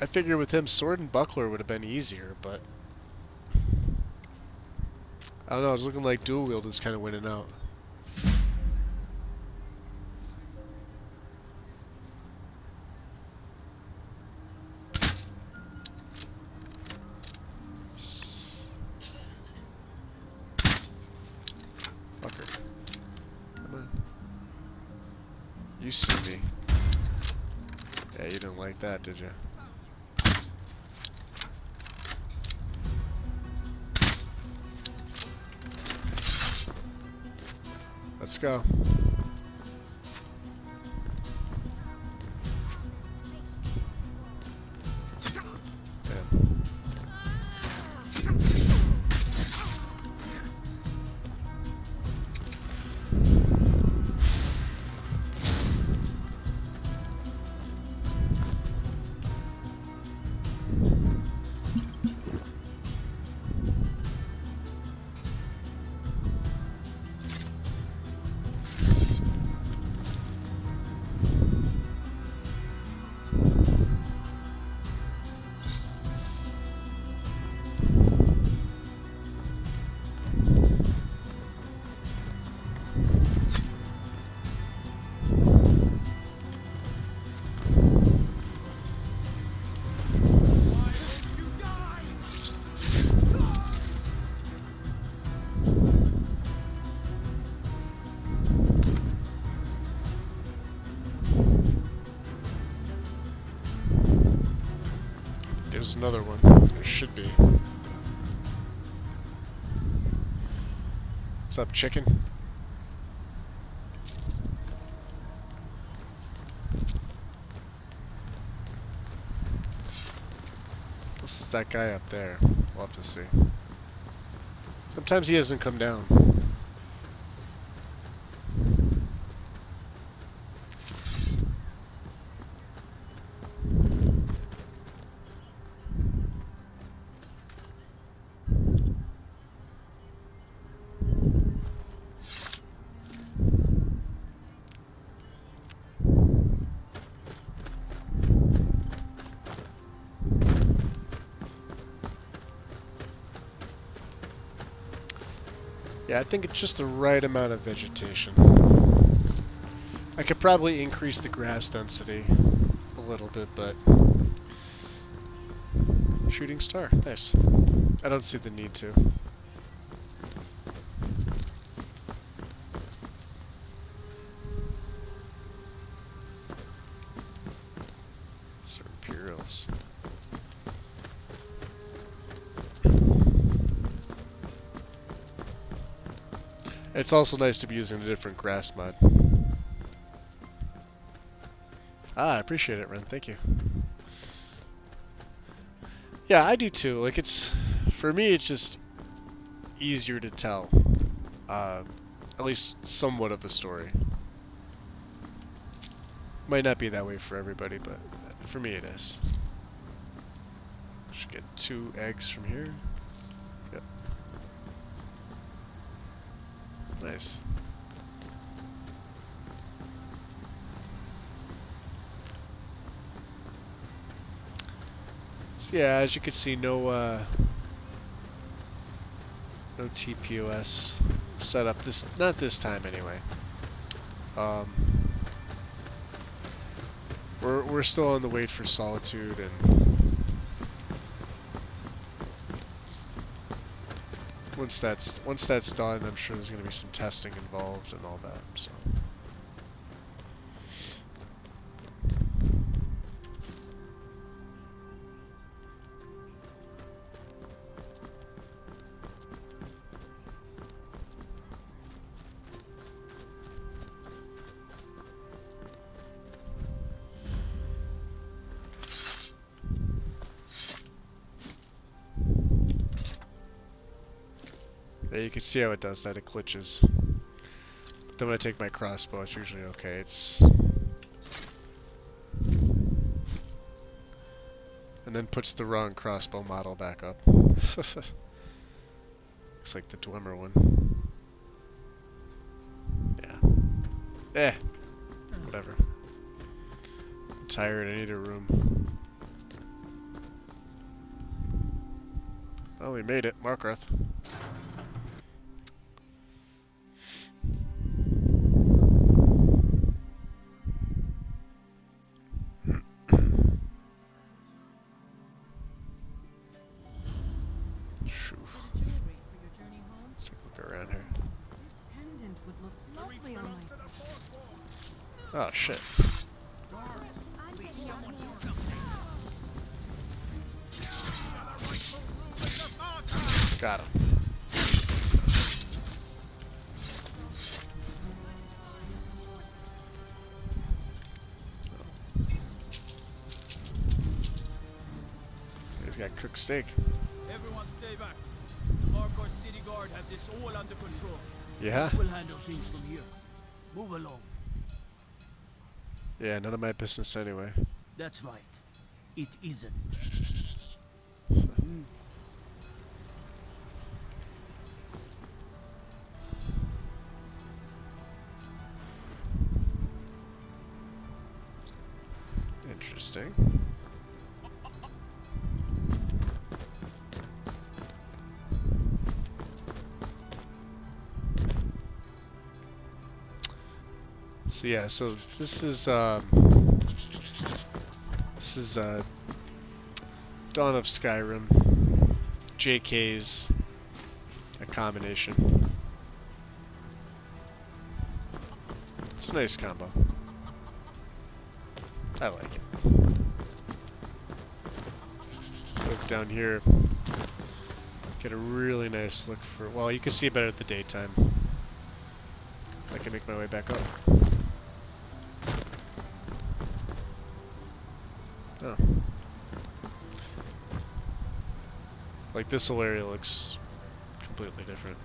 I figure with him, sword and buckler would have been easier, but I don't know. It's looking like dual wield is kind of winning out. Fucker. Come on. You see me. Yeah, you didn't like that, did you? Let's go. Damn. There's another one. There should be. What's up, chicken? This is that guy up there. We'll have to see. Sometimes he doesn't come down. Yeah, I think it's just the right amount of vegetation. I could probably increase the grass density a little bit, but... Shooting star, nice. I don't see the need to. Sir Imperials. It's also nice to be using a different grass mod. Ah, I appreciate it, Ren. Thank you. Yeah, I do too. Like, it's... For me, it's just easier to tell. At least somewhat of a story. Might not be that way for everybody, but for me it is. Should get 2 eggs from here. Yep. Nice. So yeah, as you can see, no TPOS setup. Not this time anyway. We're still on the wait for Solitude, and once that's done, I'm sure there's going to be some testing involved and all that. So. But you can see how it does that, it glitches. But then when I take my crossbow, it's usually okay. It's... And then puts the wrong crossbow model back up. Looks like the Dwemer one. Yeah. Eh. Whatever. I'm tired, I need a room. Oh, we made it. Markarth. Let's take a look around here. This pendant would look lovely on my sister. Oh, shit. Got him. He's got cooked steak. Everyone stay back. The Markarth City Guard have this all under control. Yeah? We'll handle things from here. Move along. Yeah, none of my business anyway. That's right. It isn't. Interesting. So yeah, so this is Dawn of Skyrim. JK's a combination. It's a nice combo. I like it. Look down here. Get a really nice look for. Well, you can see better at the daytime. I can make my way back up. Oh. Like this whole area looks completely different.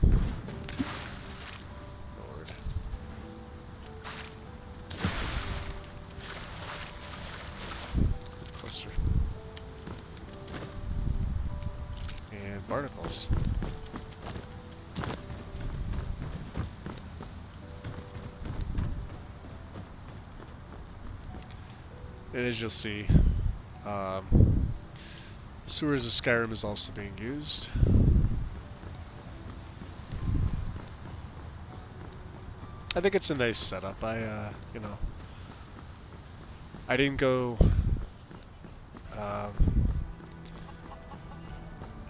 Lord. Cluster. And barnacles. And as you'll see, sewers of Skyrim is also being used. I think it's a nice setup. You know, I didn't go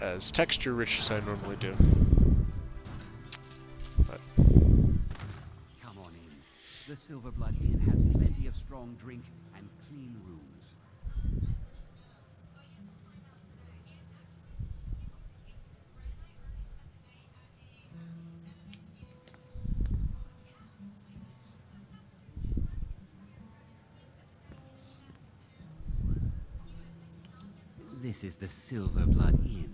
as texture rich as I normally do. But come on in. The Silverblood Inn has plenty of strong drink and clean rooms. This is the Silverblood Inn.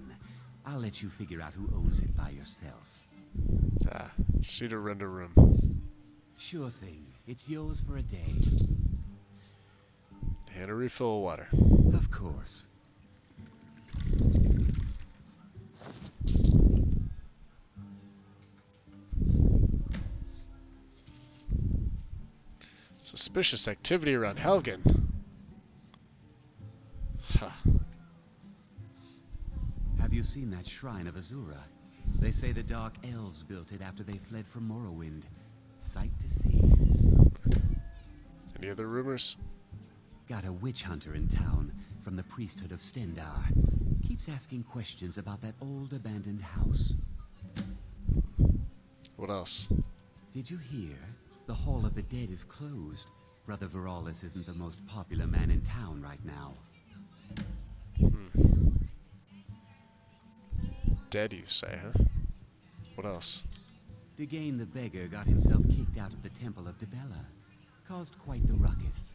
I'll let you figure out who owns it by yourself. just need to rent a room. Sure thing. It's yours for a day. And a refill of water. Of course. Suspicious activity around Helgen. Huh. Have you seen that shrine of Azura? They say the Dark Elves built it after they fled from Morrowind. Sight to see. Any other rumors? Got a witch hunter in town from the priesthood of Stendar. Keeps asking questions about that old abandoned house. What else? Did you hear? The Hall of the Dead is closed. Brother Veralis isn't the most popular man in town right now. Dead, you say, huh? What else? Degain the Beggar got himself kicked out of the Temple of Dibella. Caused quite the ruckus.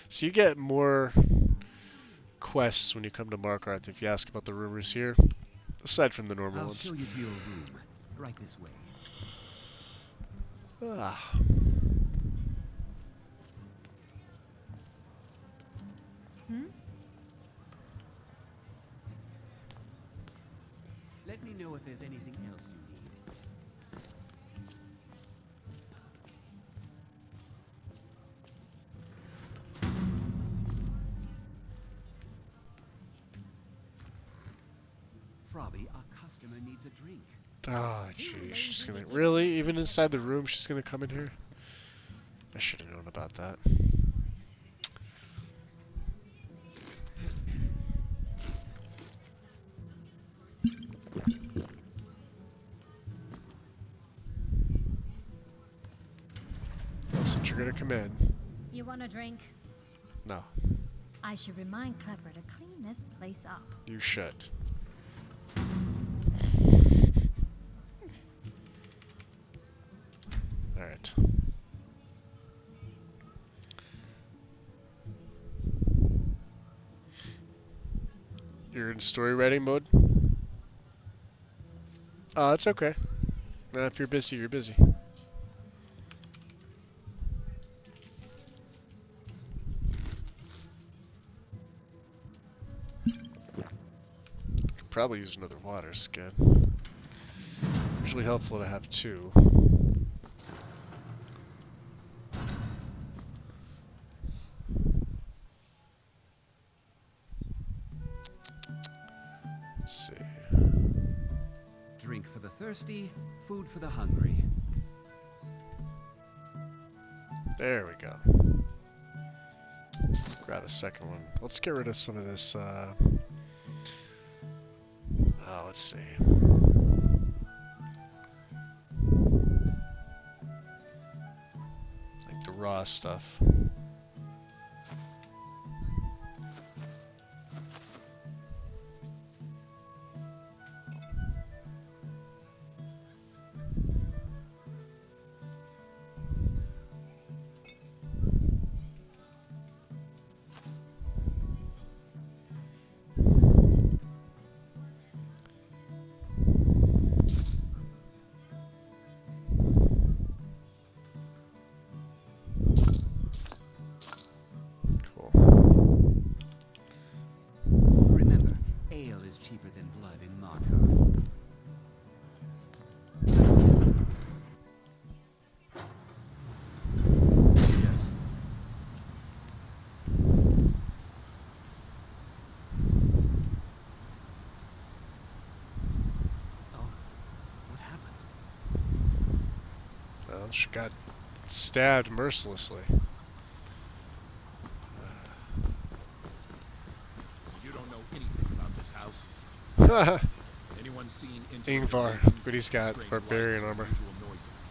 So you get more quests when you come to Markarth if you ask about the rumors here. Aside from the normal I'll ones. show you to your room. Right this way. Ah. Hmm? Let me know if there's anything else you need. Frobby, our customer needs a drink. Oh, jeez. She's gonna... Really? Even inside the room, she's gonna come in here? I should have known about that. Well, since you're gonna come in. You want a drink? No, I should remind Clever to clean this place up. you should. Alright. You're in story writing mode? Oh, it's okay. If you're busy, you're busy. Could probably use another water skin. Usually helpful to have two. Let's see. Drink for the thirsty, food for the hungry. There we go. Grab a second one. Let's get rid of some of this, let's see. Like the raw stuff. Remember, ale is cheaper than blood in Marco. Yes. Oh, what happened? Well, she got stabbed mercilessly. You don't know anything about this house. Anyone seen into Ingvar, but he's got strange barbarian lights, armor. unusual noises?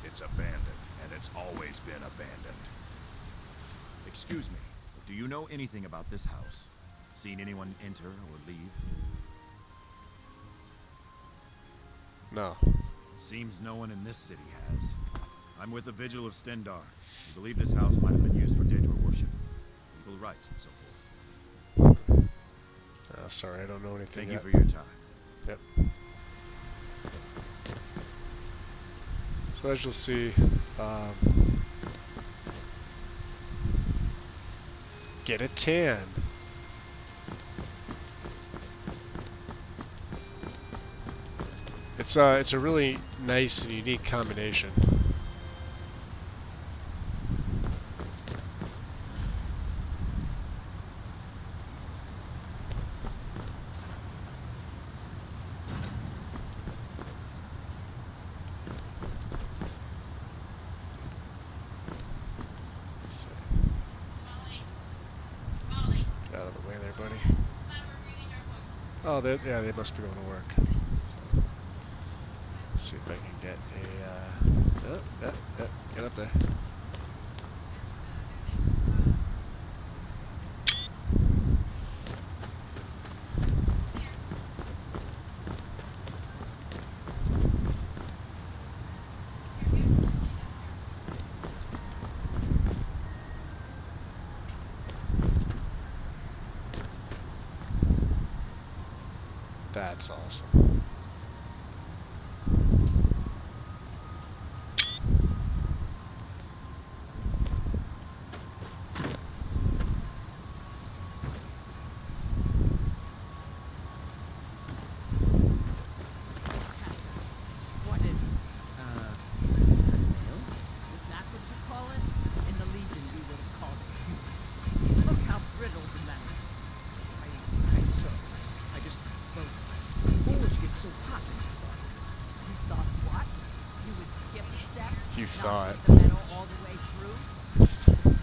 It's abandoned, and it's always been abandoned. Excuse me. Do you know anything about this house? Seen anyone enter or leave? No. Seems no one in this city has. I'm with the Vigil of Stendar. We believe this house might have been used for Daedra worship, legal rites, and so forth. Sorry, I don't know anything Thank you yet. for your time. Yep. So as you'll see, get a tan. It's a really nice and unique combination. Let's see. Molly, Get out of the way there, buddy. Mom, we're reading our book. Oh, they must be going to work. So, let's see if I can get a. Get up there. That's awesome. What is this? Anew? Is that what you call it? In the Legion, we would have called it useless. Look how brittle the metal is. I'm sorry. I just, well, why would you get so hot in your thought? You thought what? You would skip a step? You Not thought. put the metal all the way through? Useless.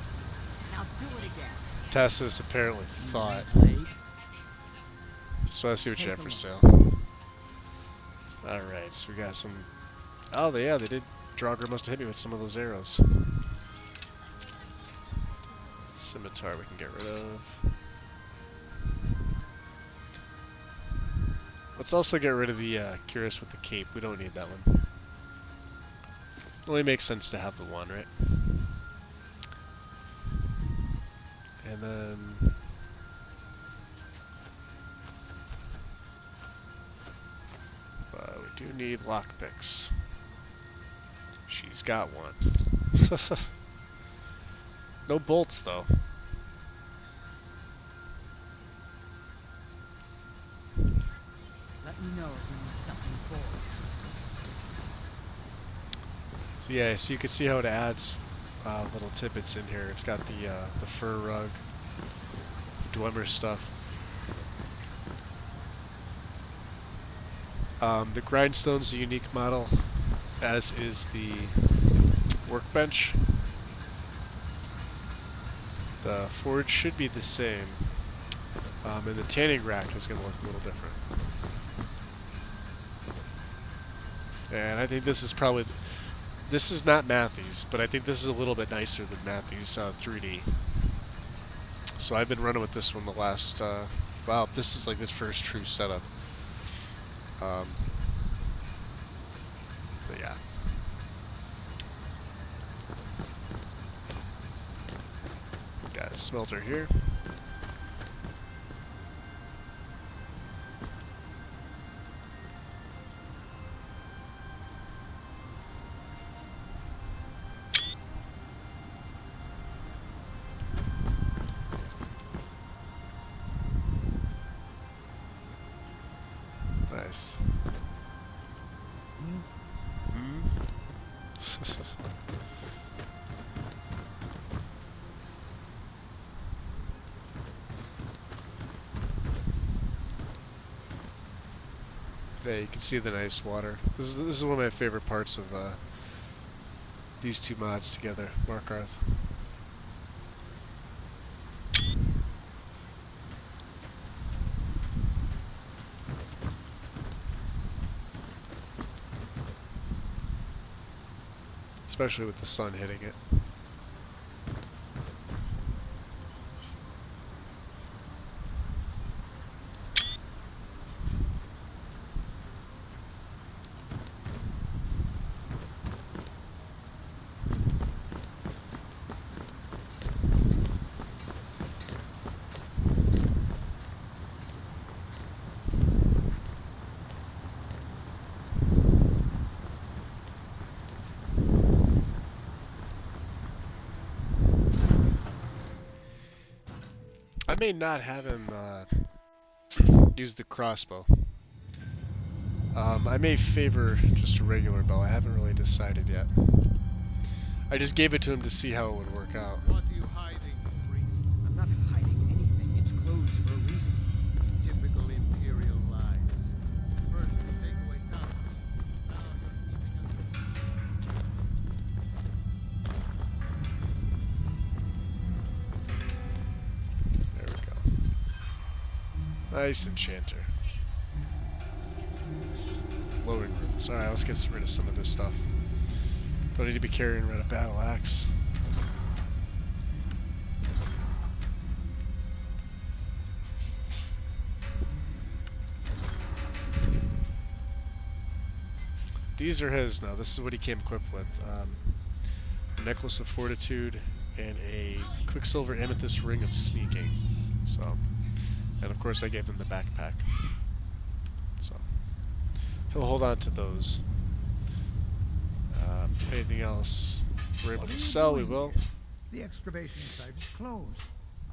Now do it again. Tessa's apparently thought. Blade? Just want to see what you Take have a for look. sale. Alright, so we got some... Oh, yeah, they did. Draugr must have hit me with some of those arrows. Scimitar we can get rid of. Let's also get rid of the Curious with the cape. We don't need that one. Only makes sense to have the one, right? And then... we do need lockpicks. She's got one. No bolts, though. Let me know if you need something forged. So yeah, so you can see how it adds little tidbits in here. It's got the fur rug, Dwemer stuff. The grindstone's a unique model, as is the workbench. The forge should be the same, and the tanning rack is going to look a little different. And I think this is probably... This is not Matthew's, but I think this is a little bit nicer than Matthew's 3D. So I've been running with this one the last... wow, this is like the first true setup. But yeah. Got a smelter here. Nice. Yeah, you can see the nice water. This is one of my favorite parts of these two mods together, Markarth. Especially with the sun hitting it. I may not have him use the crossbow. I may favor just a regular bow. I haven't really decided yet. I just gave it to him to see how it would work out. What are you hiding, priest? I'm not hiding anything. It's closed for a reason. Typical Imperial lies. First you take away towers. Now you're keeping us... There we go. Nice enchanter. Loading rooms. Alright, let's get rid of some of this stuff. Don't need to be carrying around a battle axe. These are his now. This is what he came equipped with. A necklace of fortitude and a quicksilver amethyst ring of sneaking. So, and of course I gave him the backpack. So he'll hold on to those. Anything else we're able What to are you sell, we doing will. here? The excavation site is closed.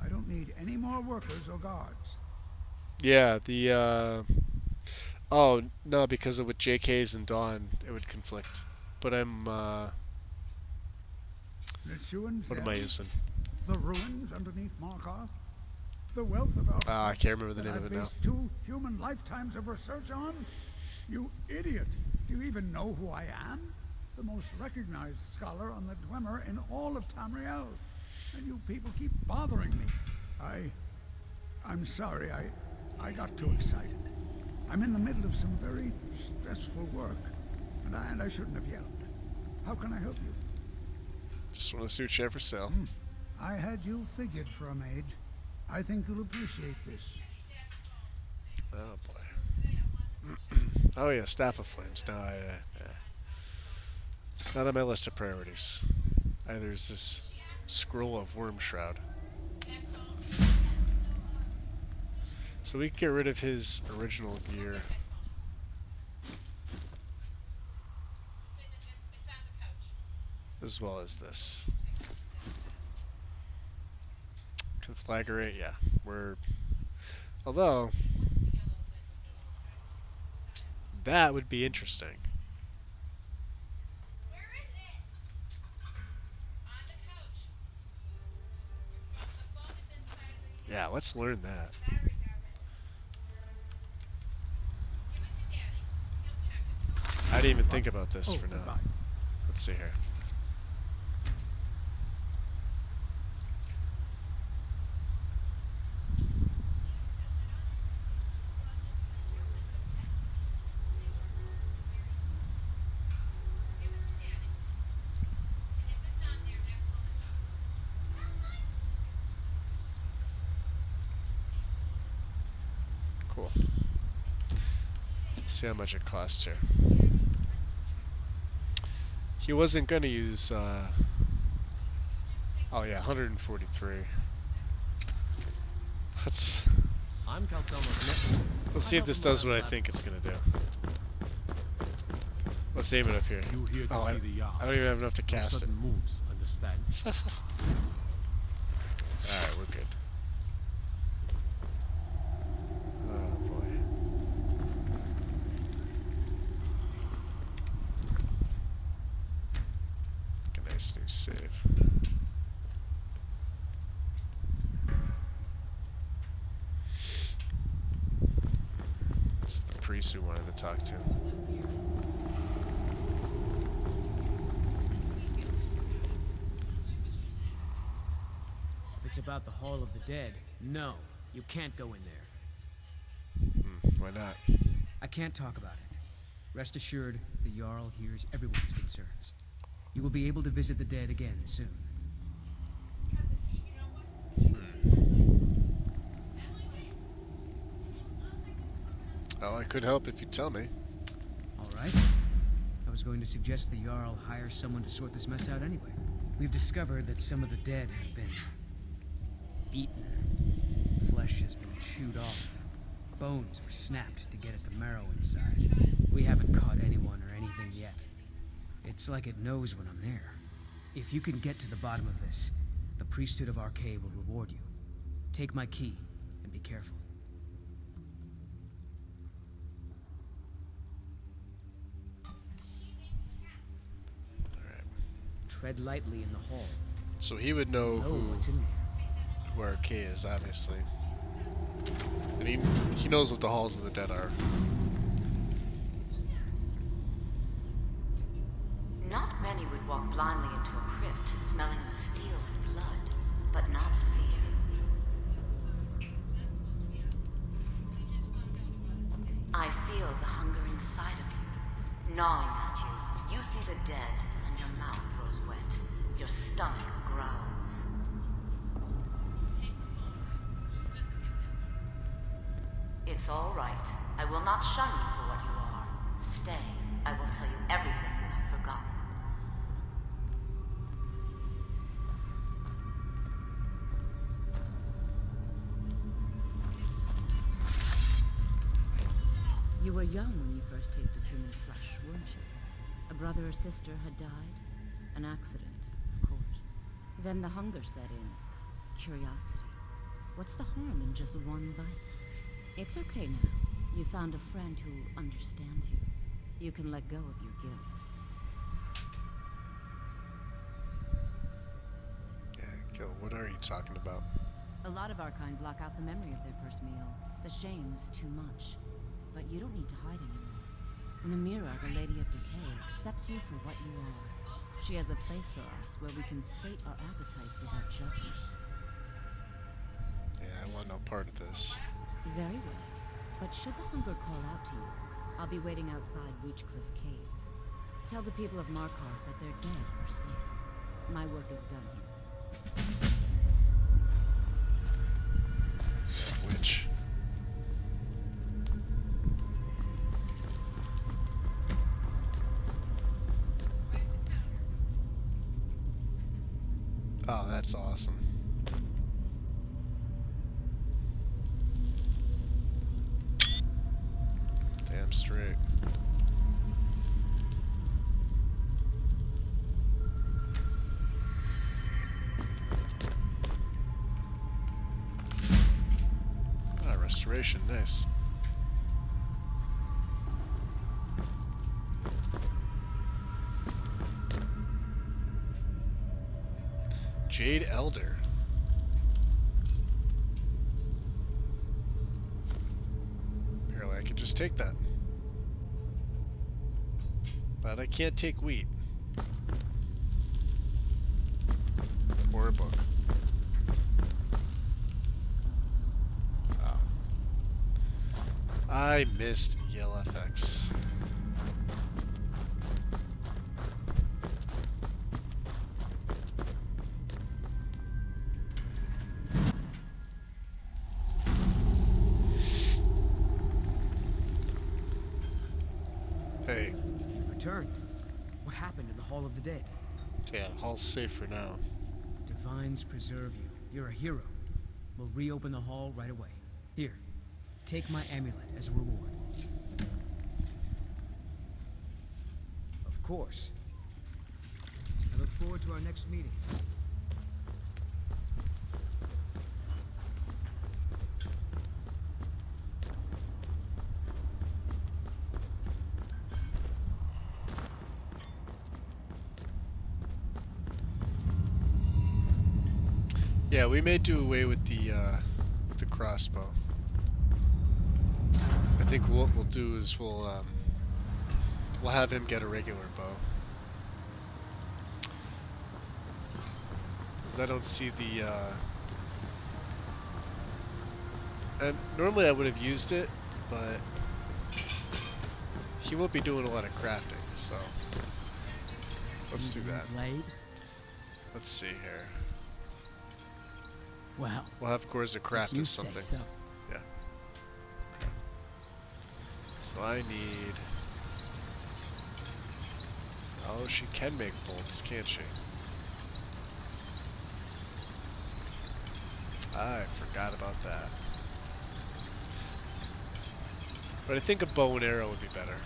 I don't need any more workers or guards. Yeah, the oh no, because of with JK's and Dawn, it would conflict. But I'm what am I using? The ruins underneath Markarth. The wealth of I artifacts can't remember the that name of I've it now. based 2 human lifetimes of research on? You idiot! Do you even know who I am? The most recognized scholar on the Dwemer in all of Tamriel. And you people keep bothering me. I'm sorry, I got too excited. I'm in the middle of some very stressful work, and I shouldn't have yelled. How can I help you? Just want to see what you have for sale. I had you figured for a mage. I think you'll appreciate this. Oh boy. Oh yeah, Staff of Flames. No, not on my list of priorities. There's this scroll of Worm Shroud. So we can get rid of his original gear. As well as this. Conflagrate, yeah. Although, that would be interesting. Yeah, let's learn that. I didn't even think about this for now. Let's see here. Cool. See how much it costs here. He wasn't gonna use oh yeah, 143. Let's see if this does what I think it's gonna do. Let's aim it up here. Oh, I don't even have enough to cast it. Moves, understand? Alright, we're good. Oh boy. A nice new save. It's the priest we wanted to talk to. If it's about the Hall of the Dead, no, you can't go in there. Why not? I can't talk about it. Rest assured, the Jarl hears everyone's concerns. You will be able to visit the dead again soon. Well, I could help if you tell me. Alright. I was going to suggest the Jarl hire someone to sort this mess out anyway. We've discovered that some of the dead have been eaten. Flesh has been chewed off. Bones were snapped to get at the marrow inside. We haven't caught anyone or anything yet. It's like it knows when I'm there. If you can get to the bottom of this, the priesthood of Arcade will reward you. Take my key, and be careful. Alright. Tread lightly in the hall. So he would know What's in there. who our K is, obviously. And he knows what the halls of the dead are. Not many would walk blindly into a crypt, smelling of steel and blood, but not fear. I feel the hunger inside of you, gnawing at you. You see the dead, and your mouth grows wet. Your stomach growls. It's all right. I will not shun you for what you are. Stay. I will tell you everything you have forgotten. You were young when you first tasted human flesh, weren't you? A brother or sister had died? An accident, of course. Then the hunger set in. Curiosity. What's the harm in just one bite? It's okay now. You found a friend who understands you. You can let go of your guilt. Yeah, Gil, what are you talking about? A lot of our kind block out the memory of their first meal. The shame is too much. But you don't need to hide anymore. Namira, the Lady of Decay, accepts you for what you are. She has a place for us where we can sate our appetites without judgment. Yeah, I want no part of this. Very well. But should the hunger call out to you, I'll be waiting outside Reachcliff Cave. Tell the people of Markarth that their dead are safe. My work is done here. Witch. Oh, that's awesome. Damn straight. Ah, restoration, nice. Jade Elder. Apparently I could just take that. But I can't take wheat. Or a book. Oh. I missed Yell FX. Hey. You've returned. What happened in the Hall of the Dead? Yeah, hall's safe for now. Divines preserve you. You're a hero. We'll reopen the hall right away. Here, take my amulet as a reward. Of course. I look forward to our next meeting. Yeah, we may do away with the crossbow. I think what we'll do is we'll have him get a regular bow. 'Cause I don't see the and normally I would have used it, but he won't be doing a lot of crafting, so let's do that. Let's see here. Well, we'll have Gorza craft us something. So. Yeah. Okay. So I need. Oh, she can make bolts, can't she? I forgot about that. But I think a bow and arrow would be better.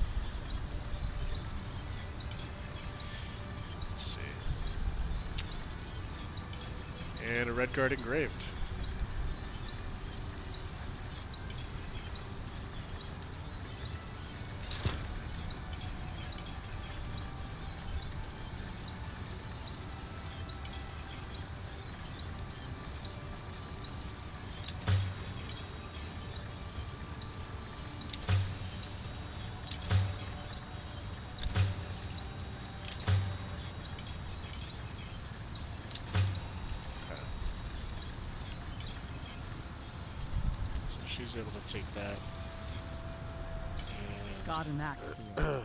Let's see. And a red guard engraved. She's able to take that. And Got an axe here.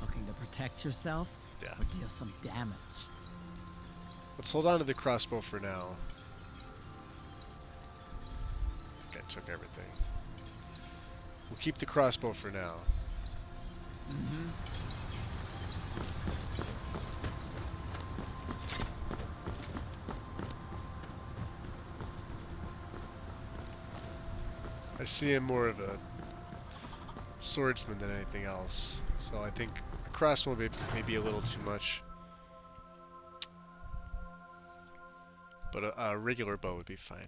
Looking to protect yourself? Yeah. Or deal some damage? Let's hold on to the crossbow for now. I think I took everything. We'll keep the crossbow for now. Mm-hmm. I see him more of a swordsman than anything else. So I think a crossbow may be a little too much. But a regular bow would be fine.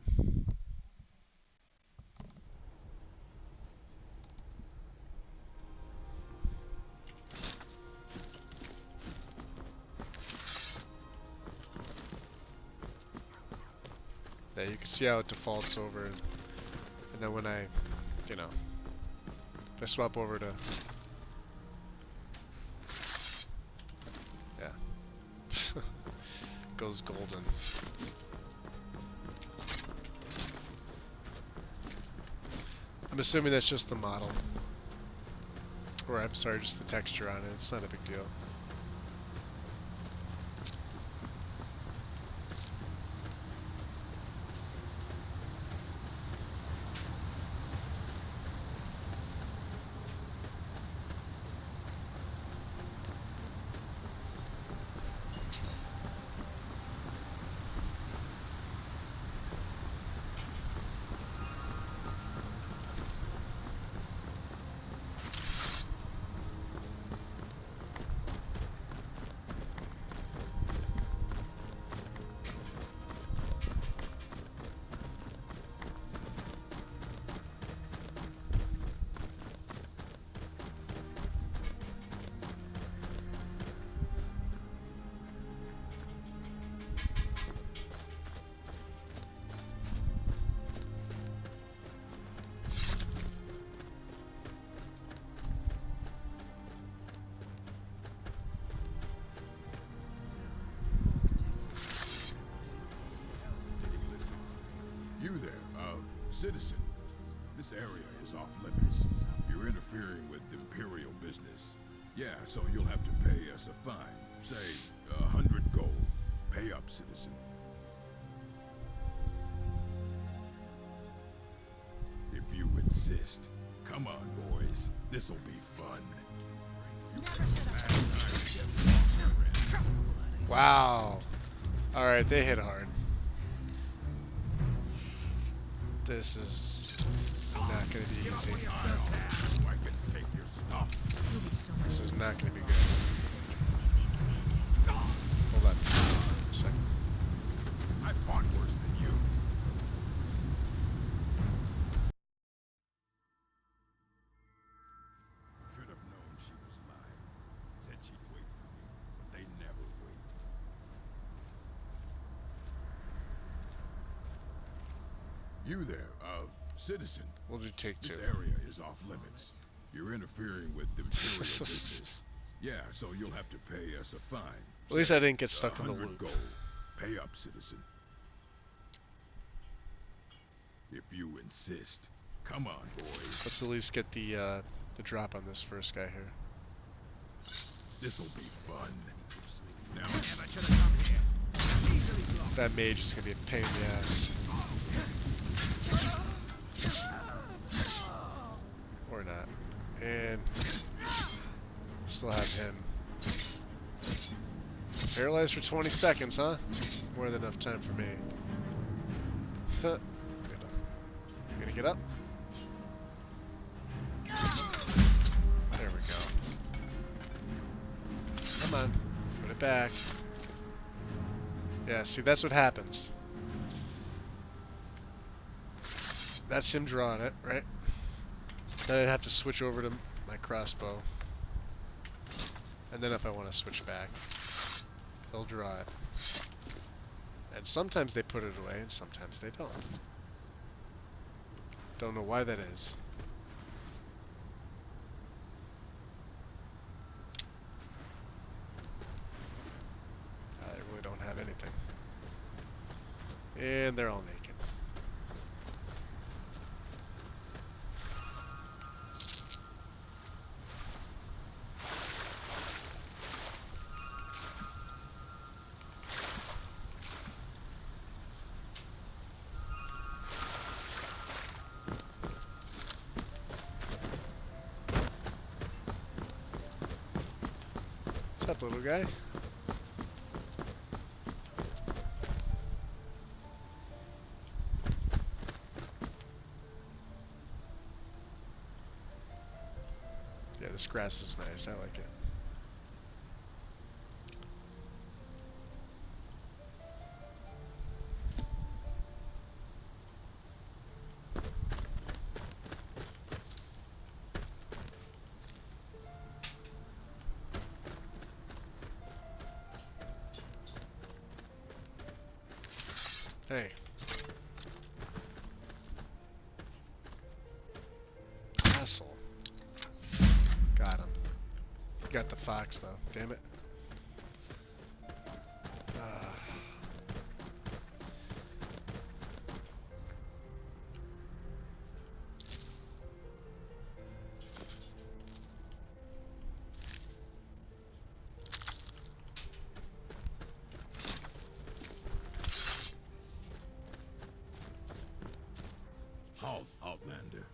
Yeah, you can see how it defaults over, and then when I, you know, if I swap over to, yeah, goes golden. I'm assuming that's just the model. Or I'm sorry, just the texture on it. It's not a big deal. You there, citizen. This area is off limits. You're interfering with Imperial business. Yeah, so you'll have to pay us a fine. Say, 100 gold. Pay up, citizen. If you insist. Come on, boys. This'll be fun. Wow. Alright, they hit hard. This is not going to be easy. This is not going to be good. Hold on a second. I fought worse than you. Should have known she was lying. Said she'd wait for me, but they never wait. You there, citizen. We'll do take two. This area is off limits. You're interfering with the Imperial business. Yeah, so you'll have to pay us a fine. At least I didn't get stuck in the 100 loop. gold. Pay up, citizen. If you insist. Come on, boys. Let's at least get the drop on this first guy here. This'll be fun. Now, I should have come here. That mage is gonna be a pain in the ass. Or not. And still have him. Paralyzed for 20 seconds, huh? More than enough time for me. You gonna get up? There we go. Come on. Put it back. Yeah, see, that's what happens. That's him drawing it, right? Then I'd have to switch over to my crossbow. And then if I want to switch back, they'll draw it. And sometimes they put it away, and sometimes they don't. Don't know why that is. I really don't have anything. And they're all naked. What's up, little guy? grass is nice. I like it. Hey. Asshole. Got him. Got the fox though. Damn it. Halt, Outlander.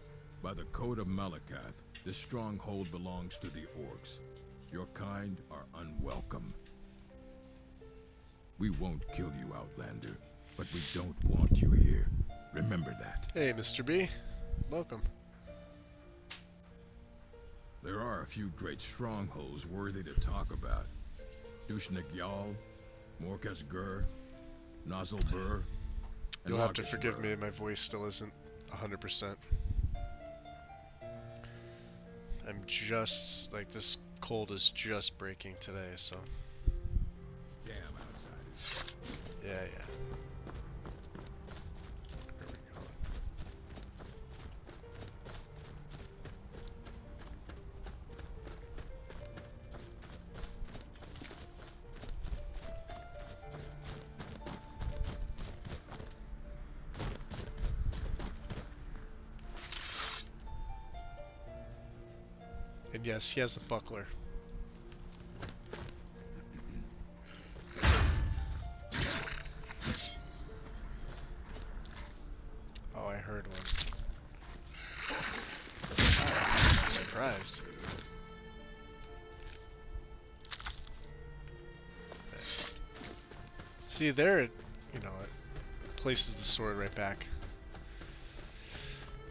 By the code of Malakath, this stronghold belongs to the orcs. Your kind are unwelcome. We won't kill you, Outlander, but we don't want you here. Remember that. Hey, Mr. B. Welcome. There are a few great strongholds worthy to talk about. Dushnik Yal, Morkas Gur, Nozzle Bur, and You'll have to Magus forgive Bur. me, my voice still isn't 100%. I'm just, like, this cold is just breaking today, so. Damn outsiders. Yeah, yeah. Where are we going? And yes, he has a buckler. Oh, I heard one. Wow, I'm surprised. Nice. See, there, it, you know, it places the sword right back.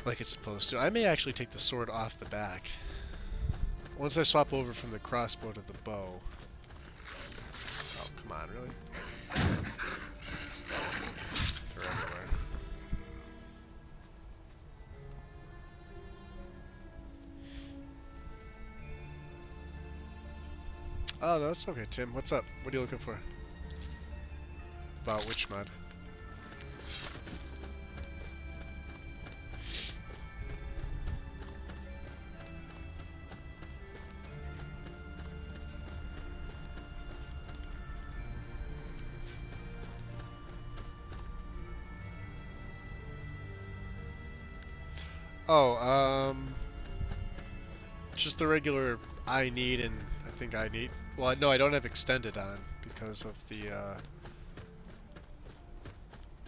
Like it's supposed to. I may actually take the sword off the back. Once I swap over from the crossbow to the bow. Oh, come on, really? They're everywhere. Oh, no, it's okay, Tim. What's up? What are you looking for? About which mod? Oh, just the regular I need and I think I need. Well, no, I don't have extended on because of the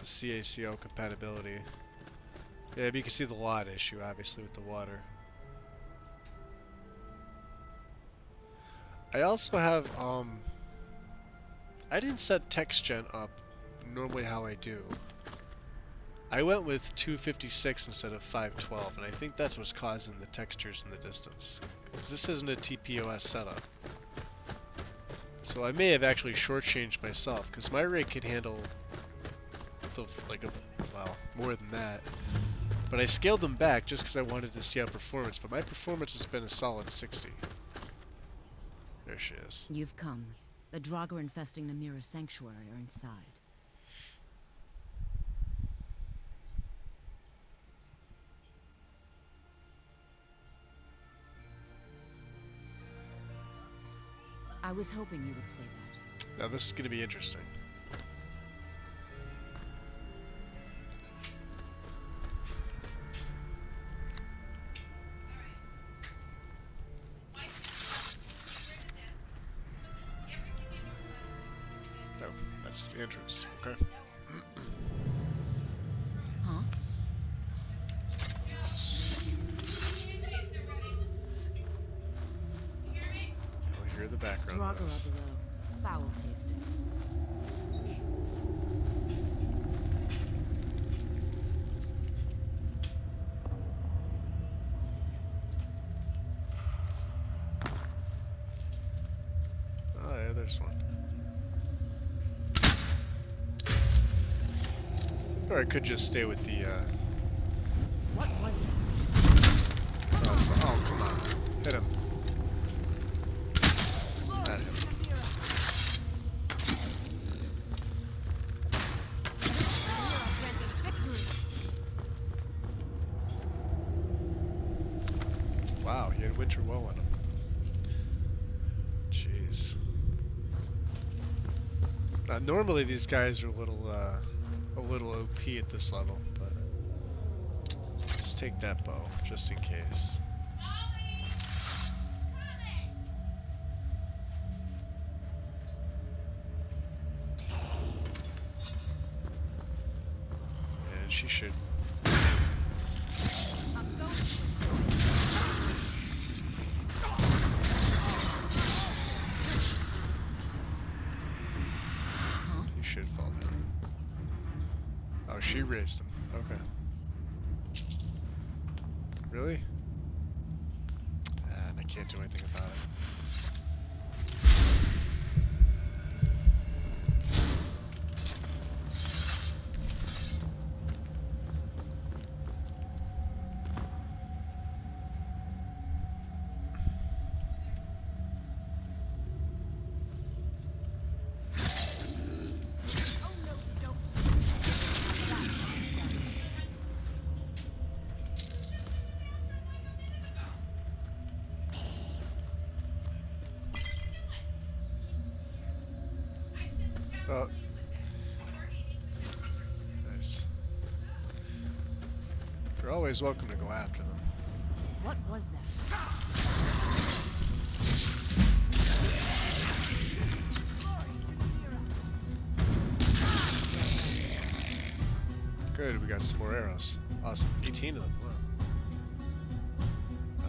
CACO compatibility. Yeah, but you can see the lot issue, obviously, with the water. I also have, I didn't set text gen up normally how I do. I went with 256 instead of 512, and I think that's what's causing the textures in the distance. Because this isn't a TPOS setup. So I may have actually shortchanged myself, because my rig could handle the, like well, more than that. But I scaled them back just because I wanted to see how performance, but my performance has been a solid 60. There she is. You've come. The Draugr infesting the Mirror Sanctuary are inside. I was hoping you would say that. Now this is going to be interesting. No, that's the entrance. Okay. Huh? I'll hear the background Draugr noise. are below. Foul tasting. Or I could just stay with the, What was crossbow. Oh, come on. Hit him. That hit him. Wow, he had winter woe on him. Jeez. Normally these guys are a little OP at this level, but let's take that bow just in case. And she should. He should fall down. Oh, she raised him. Okay. Really? And I can't do anything about it. Oh. Nice. You're always welcome to go after them. What was that? Good, we got some more arrows. Awesome. 18 of them.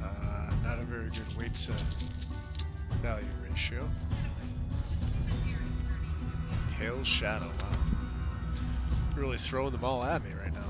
Wow. Not a very good weight to value ratio. Pale Shadow, wow. You're really throwing them all at me right now.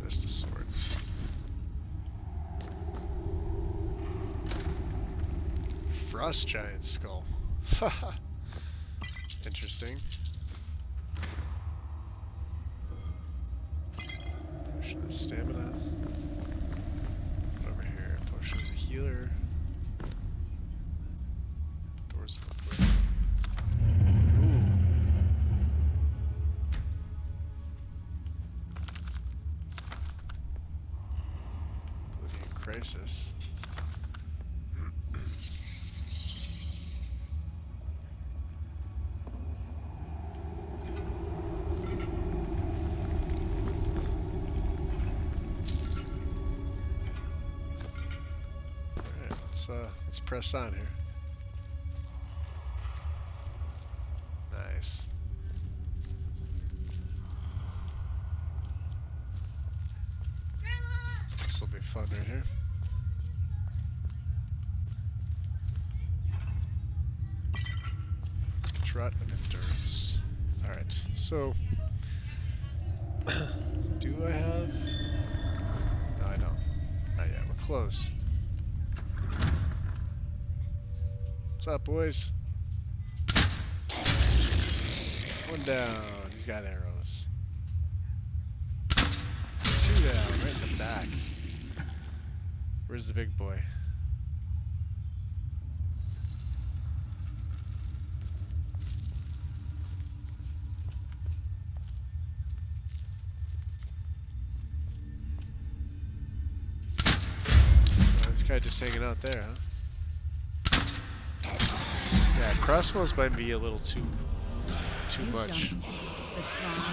Just a sword. Frost Giant Skull. Haha. Interesting. Potion of Stamina. Over here, Potion of the Healer. Doors open. Ooh. Oblivion Crisis. Let's press on here. Nice. This will be fun right here. Trot and endurance. Alright, so do I have? No, I don't. Not yet, we're close. What's up, boys? One down. He's got arrows. Two down, right in the back. Where's the big boy? Oh, this guy just hanging out there, huh? Yeah, crossbows might be a little too much. The shrine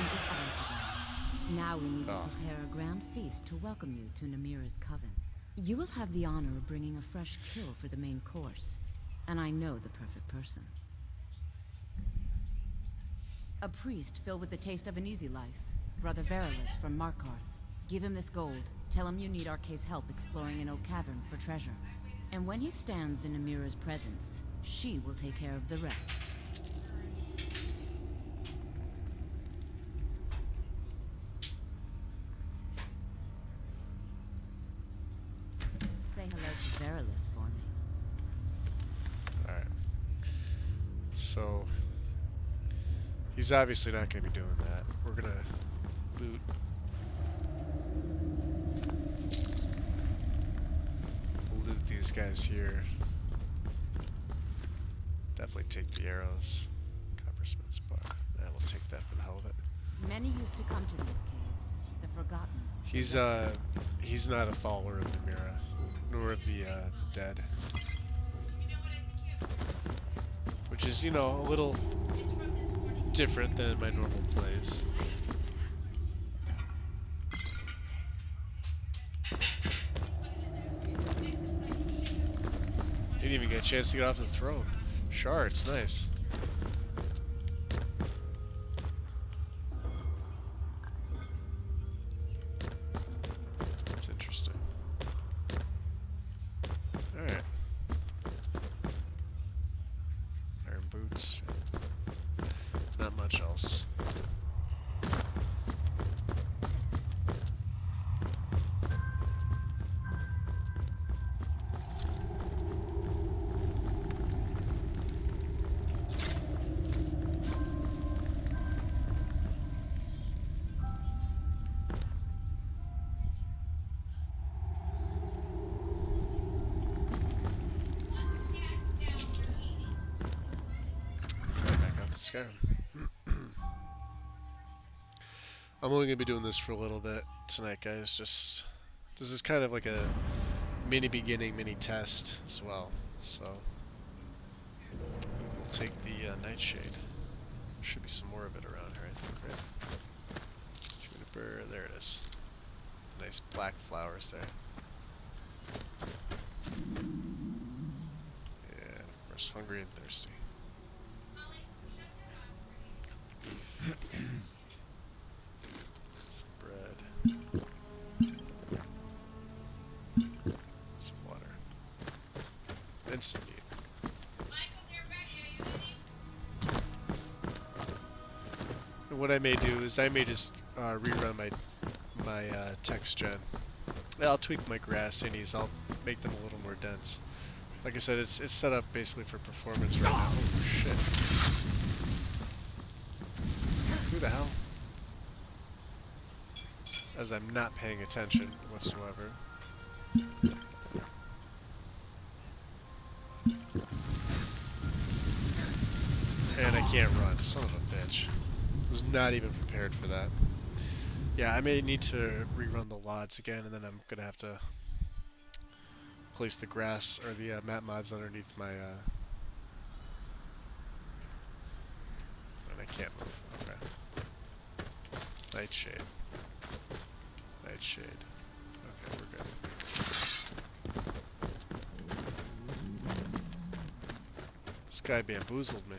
is ours again. Now we need to prepare a grand feast to welcome you to Namira's coven. You will have the honor of bringing a fresh kill for the main course, and I know the perfect person. A priest filled with the taste of an easy life, Brother Verilus from Markarth. Give him this gold. Tell him you need Arcae's help exploring an old cavern for treasure. And when he stands in Amira's presence, she will take care of the rest. Say hello to Verilus for me. Alright. So, he's obviously not going to be doing that. We're going to loot. We'll loot these guys here. Definitely take the arrows. Coppersmith's bar. Yeah, we'll take that for the hell of it. Many used to come to these caves, the Forgotten. He's not a follower of Namira, nor of the dead. Which is, you know, a little different than my normal plays. Didn't even get a chance to get off the throne. Shards, nice. That's interesting. Alright. Iron boots. Not much else. Skyrim. I'm only gonna be doing this for a little bit tonight, guys. Just this is kind of like a mini beginning, mini test as well. So we'll take the nightshade. Should be some more of it around here, I think, right? Juniper, there it is. Nice black flowers there. Yeah, of course, hungry and thirsty. Some bread. Some water. And some meat. And what I may do is I may just rerun my text gen. I'll tweak my grass innies. I'll make them a little more dense. Like I said, it's set up basically for performance right now. Oh shit. Who the hell? As I'm not paying attention whatsoever. And I can't run. Son of a bitch. Was not even prepared for that. Yeah, I may need to rerun the LODs again, and then I'm gonna have to place the grass or the map mods underneath my. And I can't move. Okay. Nightshade. Nightshade. Okay, we're good. This guy bamboozled me.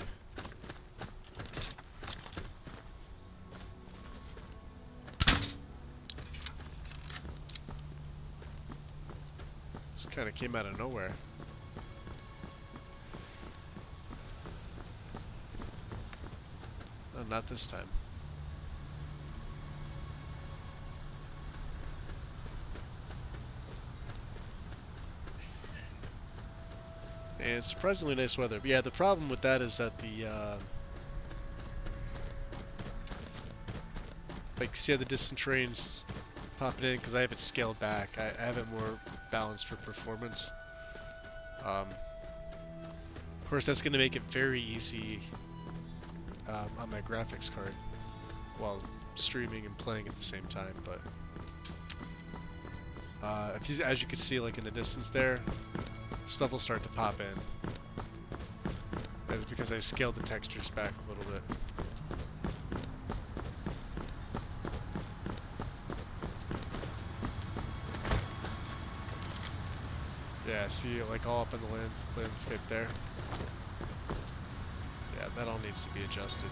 Just kind of came out of nowhere. Oh, not this time. And surprisingly nice weather. But yeah, the problem with that is that the like, see how the distant trains popping in, because I have it scaled back. I have it more balanced for performance. Of course, that's going to make it very easy on my graphics card while streaming and playing at the same time. But if you, as you can see, like in the distance there, stuff will start to pop in. That's because I scaled the textures back a little bit. Yeah, see, like all up in the landscape there. Yeah, that all needs to be adjusted.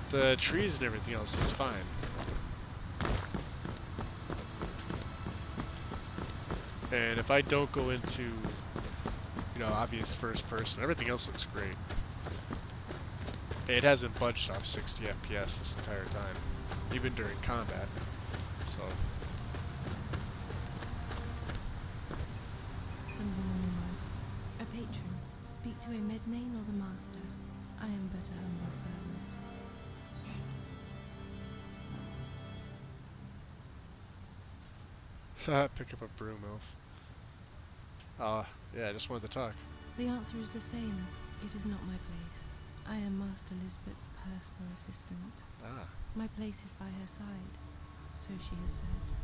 The trees and everything else is fine. And if I don't go into, you know, obvious first person, everything else looks great. It hasn't budged off 60 FPS this entire time, even during combat. So. Something on the word. A patron. Speak to a Mednane or the Master. I am but a humble servant. Pick up a broom elf. Yeah, I just wanted to talk. The answer is the same. It is not my place. I am Master Lisbeth's personal assistant. Ah. My place is by her side, so she has said.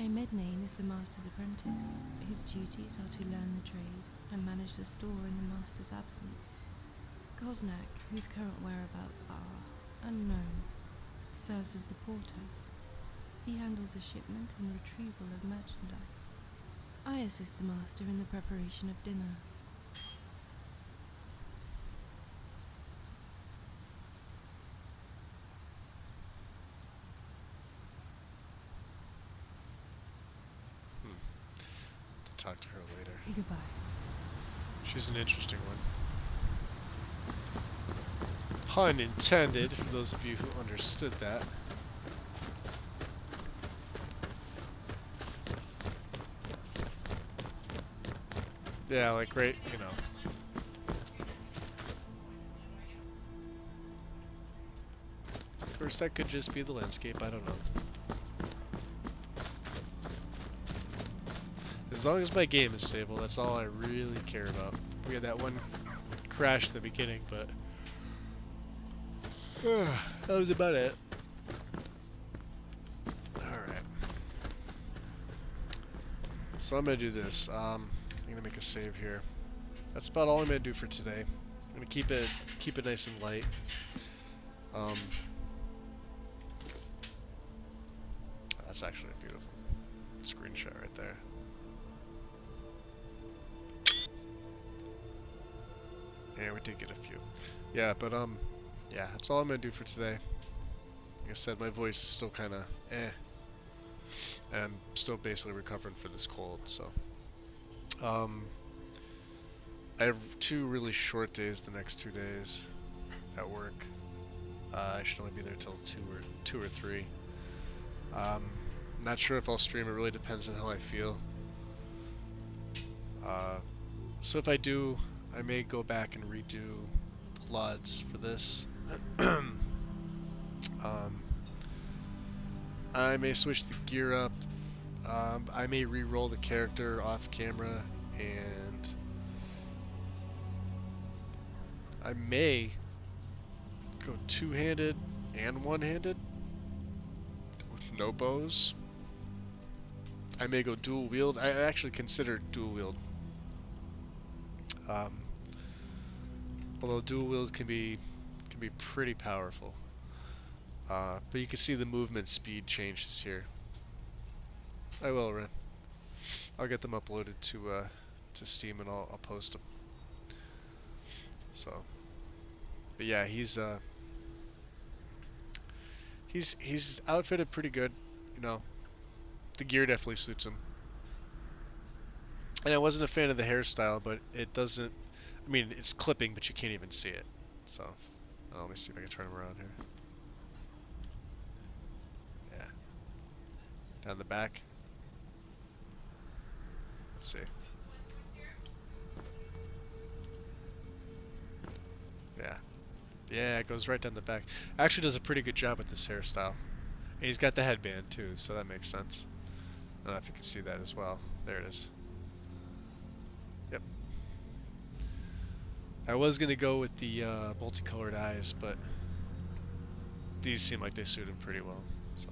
A Mednane is the Master's apprentice. His duties are to learn the trade and manage the store in the Master's absence. Koznak, whose current whereabouts are unknown, serves as the porter. He handles the shipment and retrieval of merchandise. I assist the Master in the preparation of dinner. Talk to her later. Goodbye. She's an interesting one. Pun intended, for those of you who understood that. Yeah, like right, you know. Of course, that could just be the landscape, I don't know. As long as my game is stable, that's all I really care about. We had that one crash at the beginning, but that was about it. Alright. So I'm going to do this. I'm going to make a save here. That's about all I'm going to do for today. I'm going to keep it nice and light. That's actually a beautiful screenshot right there. Yeah, we did get a few. Yeah, but yeah, that's all I'm gonna do for today. Like I said, my voice is still kind of and I'm still basically recovering for this cold, so I have 2 really short days the next 2 days at work. I should only be there till 2 or 3. Not sure if I'll stream. It really depends on how I feel. So if I do, I may go back and redo the LUDs for this. I may switch the gear up. I may re-roll the character off camera, and I may go 2-handed and 1-handed with no bows. I may go dual wield. I actually considered dual wield. Although dual wield can be pretty powerful. But you can see the movement speed changes here. I will, Ren. I'll get them uploaded to Steam and I'll post them. So, but yeah, he's outfitted pretty good, you know. The gear definitely suits him. And I wasn't a fan of the hairstyle, but it doesn't. I mean, it's clipping, but you can't even see it. So, let me see if I can turn him around here. Yeah. Down the back. Let's see. Yeah. Yeah, it goes right down the back. Actually does a pretty good job with this hairstyle. And he's got the headband too, so that makes sense. I don't know if you can see that as well. There it is. Yep. I was gonna go with the multicolored eyes, but these seem like they suit him pretty well. So,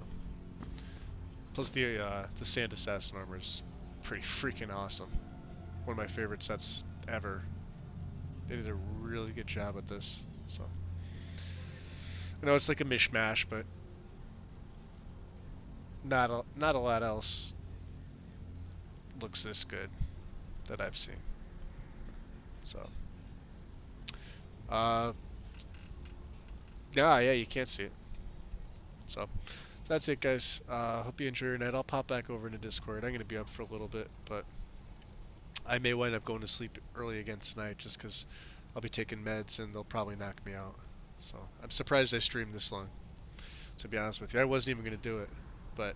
plus the Sand Assassin armor is pretty freaking awesome. One of my favorite sets ever. They did a really good job with this. So, I know it's like a mishmash, but not a lot else looks this good that I've seen. So, yeah, you can't see it. So, that's it, guys. Hope you enjoy your night. I'll pop back over into Discord. I'm going to be up for a little bit, but I may wind up going to sleep early again tonight just because I'll be taking meds and they'll probably knock me out. So I'm surprised I streamed this long, to be honest with you. I wasn't even going to do it, but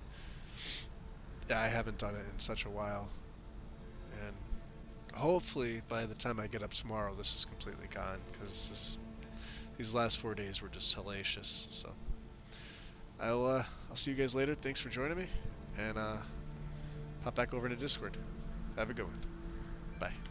I haven't done it in such a while. And hopefully by the time I get up tomorrow, this is completely gone, because these last 4 days were just hellacious. So I'll see you guys later. Thanks for joining me, and hop back over to Discord. Have a good one. Bye.